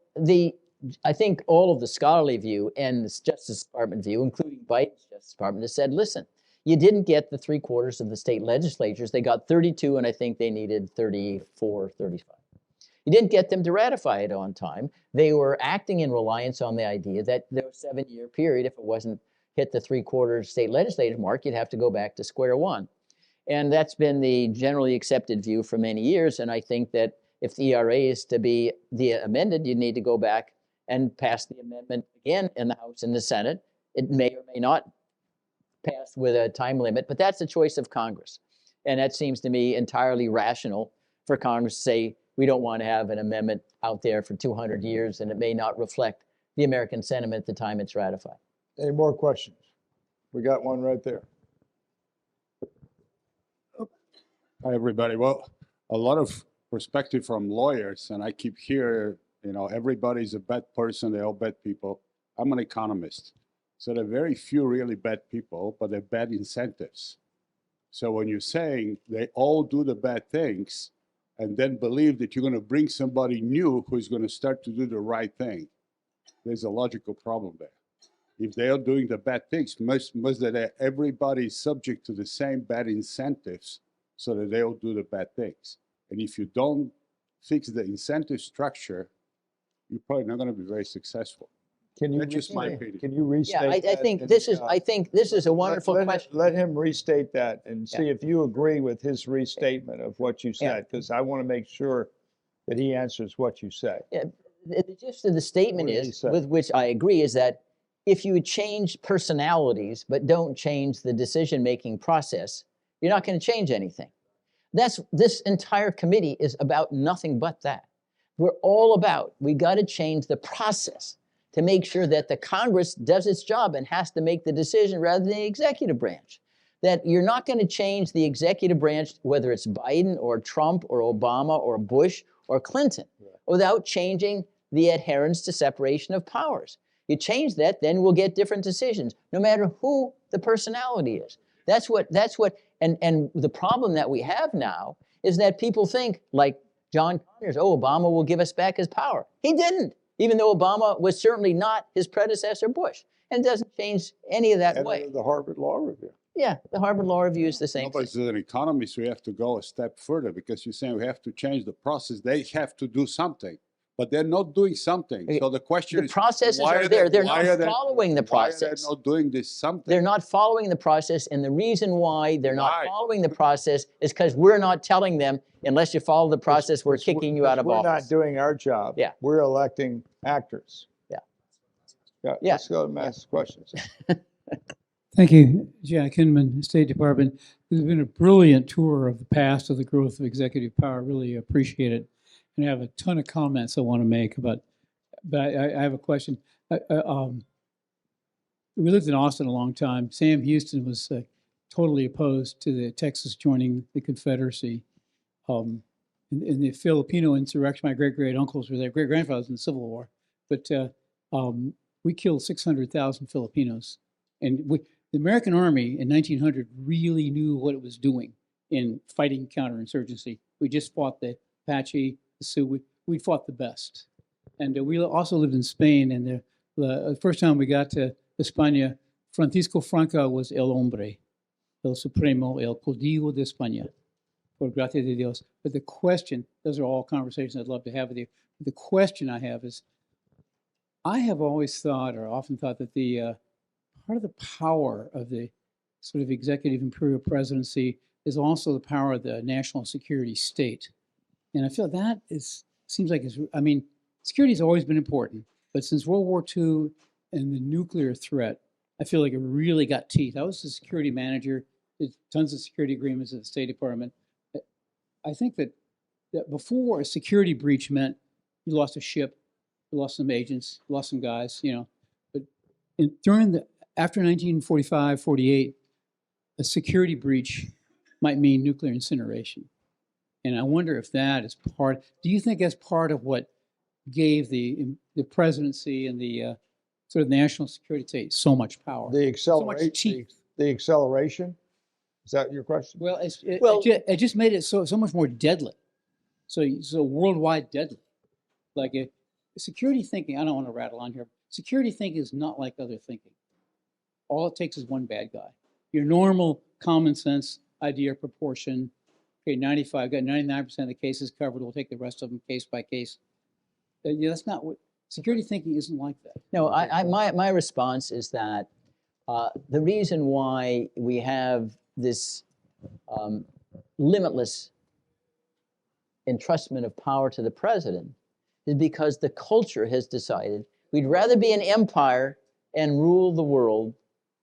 I think all of the scholarly view and the Justice Department view, including Biden's Justice Department, has said, listen, you didn't get the 3/4 of the state legislatures. They got 32, and I think they needed 34, 35. You didn't get them to ratify it on time. They were acting in reliance on the idea that there was a 7-year period. If it wasn't hit the 3/4 state legislative mark, you'd have to go back to square one. And that's been the generally accepted view for many years. And I think that if the ERA is to be amended, you need to go back and pass the amendment again in the House and the Senate. It may or may not pass with a time limit, but that's the choice of Congress. And that seems to me entirely rational for Congress to say, we don't want to have an amendment out there for 200 years, and it may not reflect the American sentiment at the time it's ratified. Any more questions? We got one right there. Hi, everybody. Well, a lot of perspective from lawyers, and I keep hearing, everybody's a bad person, they all bad people. I'm an economist. So there are very few really bad people, but they're bad incentives. So when you're saying they all do the bad things and then believe that you're going to bring somebody new who's going to start to do the right thing, there's a logical problem there. If they are doing the bad things, must that everybody is subject to the same bad incentives so that they all do the bad things. And if you don't fix the incentive structure, you're probably not going to be very successful. That's just my opinion. Can you restate Yeah, that? I think this is a wonderful question. Let him restate that and see if you agree with his restatement of what you said, because I want to make sure that he answers what you say. Yeah, the gist of the statement What did he is, say? with which I agree, is that if you change personalities but don't change the decision-making process, you're not going to change anything. This entire committee is about nothing but that. We're all about, we got to change the process to make sure that the Congress does its job and has to make the decision rather than the executive branch. That you're not going to change the executive branch, whether it's Biden or Trump or Obama or Bush or Clinton, without changing the adherence to separation of powers. You change that, then we'll get different decisions, no matter who the personality is. And the problem that we have now is that people think, like John Conyers, Obama will give us back his power. He didn't, even though Obama was certainly not his predecessor, Bush. And it doesn't change any of that And way. the Harvard Law Review. Yeah, the Harvard Law Review is the same But as an economist, we have to go a step further because you're saying we have to change the process. They have to do something, but they're not doing something. So the question is, The processes why are there. They're why not are they- following the Why are process. they not doing this something? They're not following the process, and the reason why they're not Why? following the process is because we're not telling them, unless you follow the process, we're kicking you out of We're not office. doing our job. Yeah. We're electing actors. Yeah. Yeah, Yeah. let's go and ask questions. Thank you, Jack Hinman, State Department. There's been a brilliant tour of the past of the growth of executive power. Really appreciate it. And I have a ton of comments I want to make about, but I have a question. We lived in Austin a long time. Sam Houston was totally opposed to the Texas joining the Confederacy. In the Filipino insurrection, my great-great-uncles were there, great-grandfathers in the Civil War. But we killed 600,000 Filipinos. And the American Army in 1900 really knew what it was doing in fighting counterinsurgency. We just fought the Apache, the Sioux. We fought the best. And we also lived in Spain. And the first time we got to España, Francisco Franco was El Hombre. el Supremo, el Código de España, por gracia de Dios. But the question, those are all conversations I'd love to have with you. The question I have is, I have always thought, or often thought, that the part of the power of the sort of executive imperial presidency is also the power of the national security state. And I feel that seems like I mean, security has always been important, but since World War II and the nuclear threat, I feel like it really got teeth. I was the security manager, did tons of security agreements at the State Department. I think that before, a security breach meant you lost a ship, you lost some agents, you lost some guys, you know. But after 1945, 48, a security breach might mean nuclear incineration. And I wonder if that is do you think that's part of what gave the presidency and the sort of national security state so much power? The so much teeth. the acceleration? Is that your question? Well, it just made it so much more deadly. So worldwide deadly. Like security thinking, I don't want to rattle on here. Security thinking is not like other thinking. All it takes is one bad guy. Your normal common sense idea of proportion. Okay, 95, got 99% of the cases covered. We'll take the rest of them case by case. Yeah, that's not what security thinking isn't like that. No, my response is that the reason why we have this limitless entrustment of power to the president is because the culture has decided we'd rather be an empire and rule the world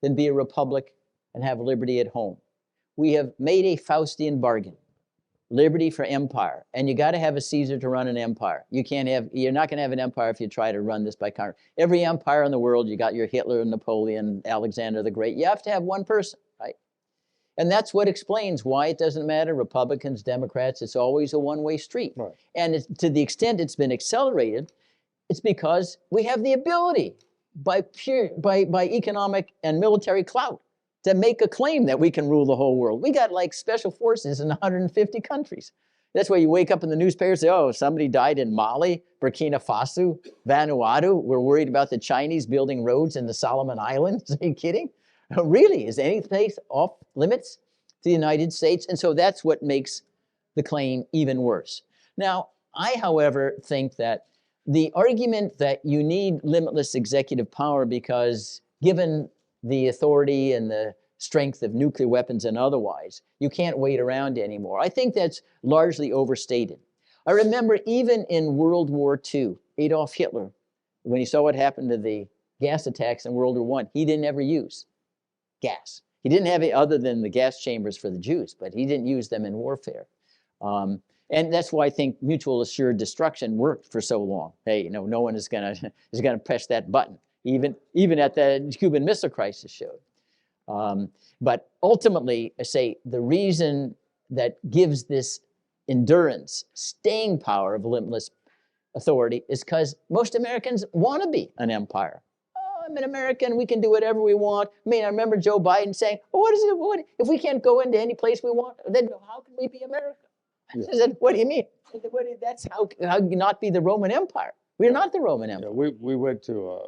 than be a republic and have liberty at home. We have made a Faustian bargain. Liberty for empire. And you got to have a Caesar to run an empire. You're not going to have an empire if you try to run this by Congress. Every empire in the world, you got your Hitler, Napoleon, Alexander the Great. You have to have one person, right? And that's what explains why it doesn't matter, Republicans, Democrats, it's always a one-way street. Right. And to the extent it's been accelerated, it's because we have the ability by economic and military clout to make a claim that we can rule the whole world. We got like special forces in 150 countries. That's why you wake up in the newspaper and say, oh, somebody died in Mali, Burkina Faso, Vanuatu. We're worried about the Chinese building roads in the Solomon Islands. Are you kidding? Really, is any place off limits to the United States? And so that's what makes the claim even worse. Now, I, however, think that the argument that you need limitless executive power because given the authority and the strength of nuclear weapons and otherwise, you can't wait around anymore. I think that's largely overstated. I remember even in World War II, Adolf Hitler, when he saw what happened to the gas attacks in World War I, he didn't ever use gas. He didn't have it other than the gas chambers for the Jews, but he didn't use them in warfare. And that's why I think mutual assured destruction worked for so long. Hey, no one is gonna press that button. Even at the Cuban Missile Crisis showed. But ultimately, I say the reason that gives this endurance, staying power of limitless authority is because most Americans want to be an empire. Oh, I'm an American, we can do whatever we want. I mean, I remember Joe Biden saying, what if we can't go into any place we want, then how can we be America? Yeah. I said, what do you mean? That's how you not be the Roman Empire. We're not the Roman Empire. Yeah, we went to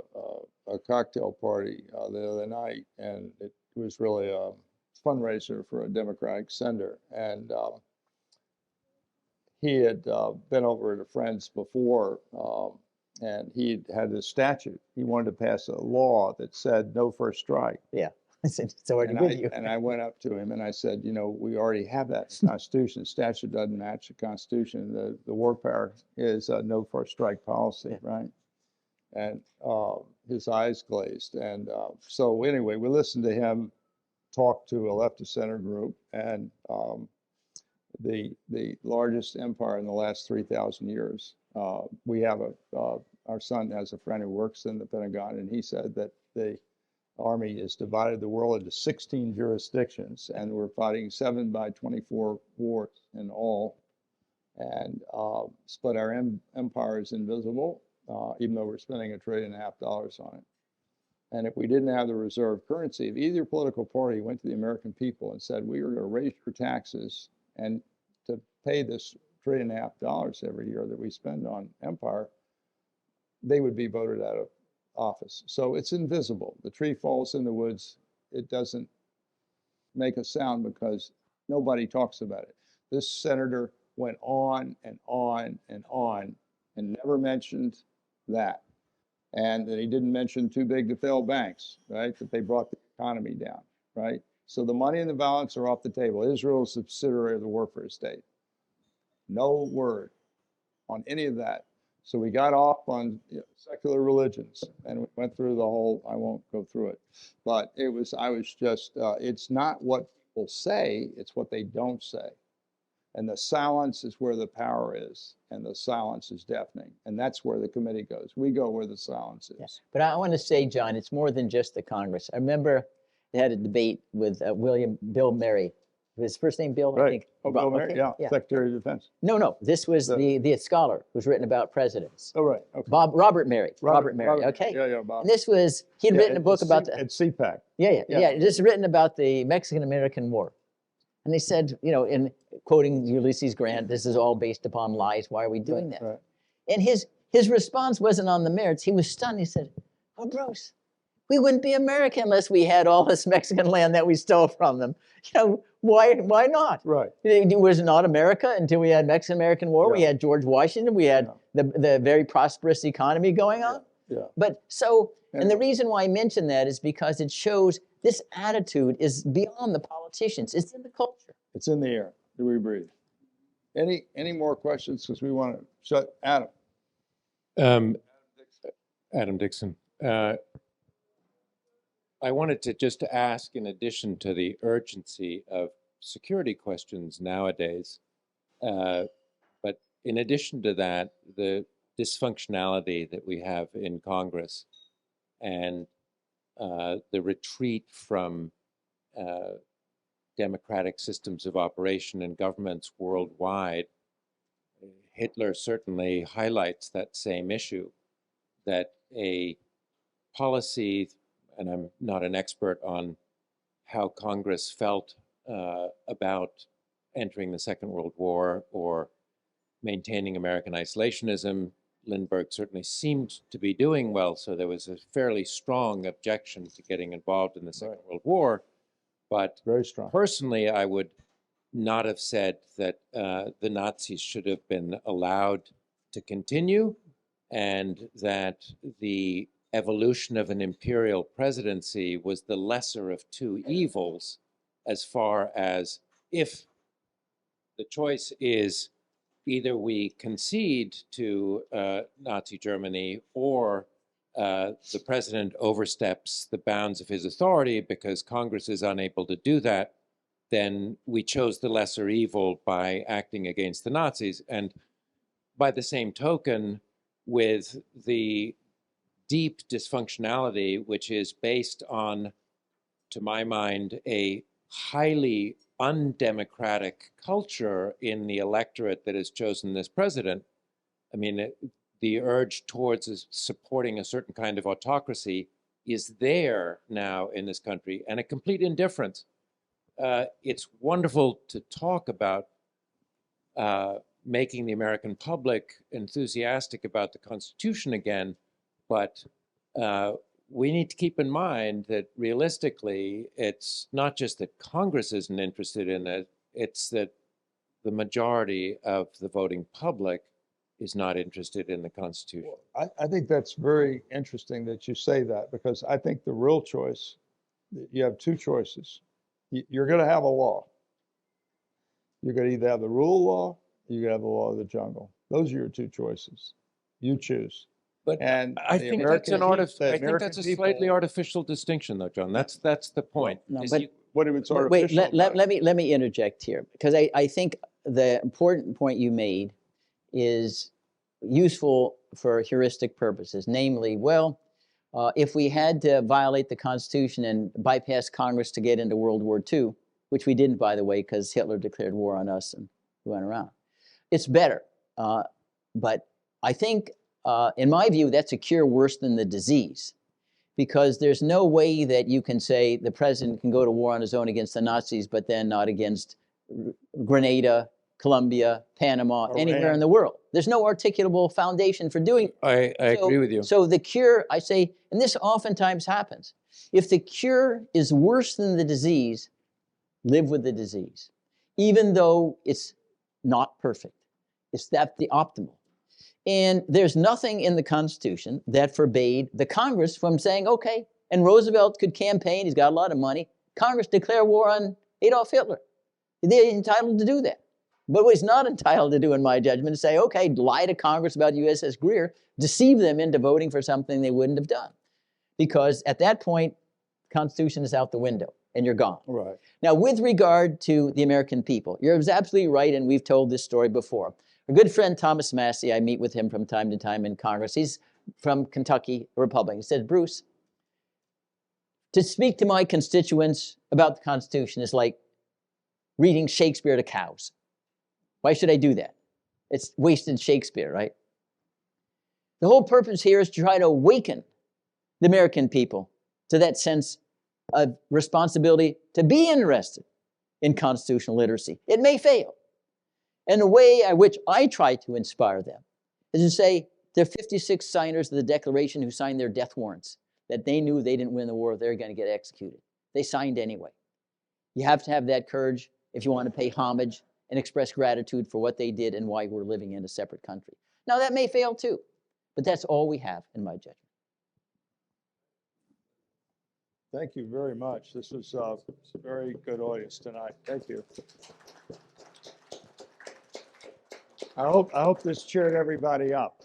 a cocktail party the other night, and it was really a fundraiser for a Democratic senator. And he had been over at a friend's before, and he had a statute. He wanted to pass a law that said no first strike. Yeah. It's already with you. And I went up to him and I said, we already have that in the Constitution. The statute doesn't match the Constitution. The war power is a no first strike policy, right? And his eyes glazed. And so anyway, we listened to him talk to a left of center group, and the largest empire in the last 3,000 years. We have our son has a friend who works in the Pentagon, and he said that the Army has divided the world into 16 jurisdictions, and we're fighting 7 by 24 wars in all. And but our empire is invisible, even though we're spending $1.5 trillion on it. And if we didn't have the reserve currency, if either political party went to the American people and said, we are going to raise your taxes and to pay this $1.5 trillion every year that we spend on empire, they would be voted out of office. So it's invisible. The tree falls in the woods. It doesn't make a sound because nobody talks about it. This senator went on and on and on and never mentioned that. And that he didn't mention too big to fail banks, right? That they brought the economy down, right? So the money and the balance are off the table. Israel is a subsidiary of the warfare state. No word on any of that. So we got off on secular religions and we went through the whole, I won't go through it, but it's not what people say, it's what they don't say. And the silence is where the power is, and the silence is deafening. And that's where the committee goes. We go where the silence is. Yeah. But I want to say, John, it's more than just the Congress. I remember they had a debate with Bill Murray. His first name Bill, Right. I think. Oh, Bill Murray, Okay, yeah, Secretary of Defense. No, this was the scholar who's written about presidents. Oh, right. Okay. Robert Murray. Robert Murray, okay. Yeah, Bob. And this was, he'd written a book about at CPAC. Yeah. Just written about the Mexican-American War. And they said, in quoting Ulysses Grant, this is all based upon lies. Why are we doing that? Right. And his response wasn't on the merits. He was stunned. He said, oh, Bruce, we wouldn't be American unless we had all this Mexican land that we stole from them. Why not? Right. It was not America until we had Mexican-American War. We had George Washington. We had the very prosperous economy going on. Yeah. But so, and the reason why I mention that is because it shows this attitude is beyond the politicians. It's in the culture. It's in the air. Do we breathe? Any more questions? Because we want to shut Adam. Adam Dixon. I wanted to just ask, in addition to the urgency of security questions nowadays, but in addition to that, the dysfunctionality that we have in Congress and the retreat from democratic systems of operation in governments worldwide. Hitler certainly highlights that same issue, that a policy, and I'm not an expert on how Congress felt about entering the Second World War or maintaining American isolationism. Lindbergh certainly seemed to be doing well, so there was a fairly strong objection to getting involved in the Second World War. But very strong. Personally, I would not have said that the Nazis should have been allowed to continue, and that the evolution of an imperial presidency was the lesser of two evils, as far as if the choice is either we concede to Nazi Germany or the president oversteps the bounds of his authority because Congress is unable to do that, then we chose the lesser evil by acting against the Nazis. And by the same token, with the deep dysfunctionality, which is based on, to my mind, a highly undemocratic culture in the electorate that has chosen this president. I mean, the urge towards supporting a certain kind of autocracy is there now in this country, and a complete indifference. It's wonderful to talk about making the American public enthusiastic about the Constitution again, but we need to keep in mind that realistically, it's not just that Congress isn't interested in it, it's that the majority of the voting public is not interested in the Constitution. Well, I think that's very interesting that you say that, because I think the real choice, you have two choices. You're going to have a law. You're going to either have the rule of law, or you're going to have the law of the jungle. Those are your two choices. You choose. But and I think that's a slightly artificial distinction, though, John. That's the point. No, is but you- What if it's wait, artificial? let me interject here, because I think the important point you made is useful for heuristic purposes. Namely, if we had to violate the Constitution and bypass Congress to get into World War II, which we didn't, by the way, because Hitler declared war on us and we went around, it's better. But I think, in my view, that's a cure worse than the disease, because there's no way that you can say the president can go to war on his own against the Nazis, but then not against Grenada, Colombia, Panama, anywhere in the world. There's no articulable foundation for doing it. I agree with you. So the cure, I say, and this oftentimes happens, if the cure is worse than the disease, live with the disease, even though it's not perfect. It's that the optimal. And there's nothing in the Constitution that forbade the Congress from saying, okay, and Roosevelt could campaign, he's got a lot of money, Congress declare war on Adolf Hitler. They're entitled to do that. But what he's not entitled to do, in my judgment, is say, okay, lie to Congress about USS Greer, deceive them into voting for something they wouldn't have done. Because at that point, the Constitution is out the window and you're gone. Right. Now, with regard to the American people, you're absolutely right, and we've told this story before. Our good friend Thomas Massey, I meet with him from time to time in Congress. He's from Kentucky, a Republican. He said, Bruce, to speak to my constituents about the Constitution is like reading Shakespeare to cows. Why should I do that? It's wasted Shakespeare, right? The whole purpose here is to try to awaken the American people to that sense of responsibility to be interested in constitutional literacy. It may fail. And the way in which I try to inspire them is to say, there are 56 signers of the Declaration who signed their death warrants, that they knew they didn't win the war, they're going to get executed. They signed anyway. You have to have that courage if you want to pay homage and express gratitude for what they did and why we're living in a separate country. Now, that may fail too, but that's all we have, in my judgment. Thank you very much. This was a very good audience tonight. Thank you. I hope this cheered everybody up.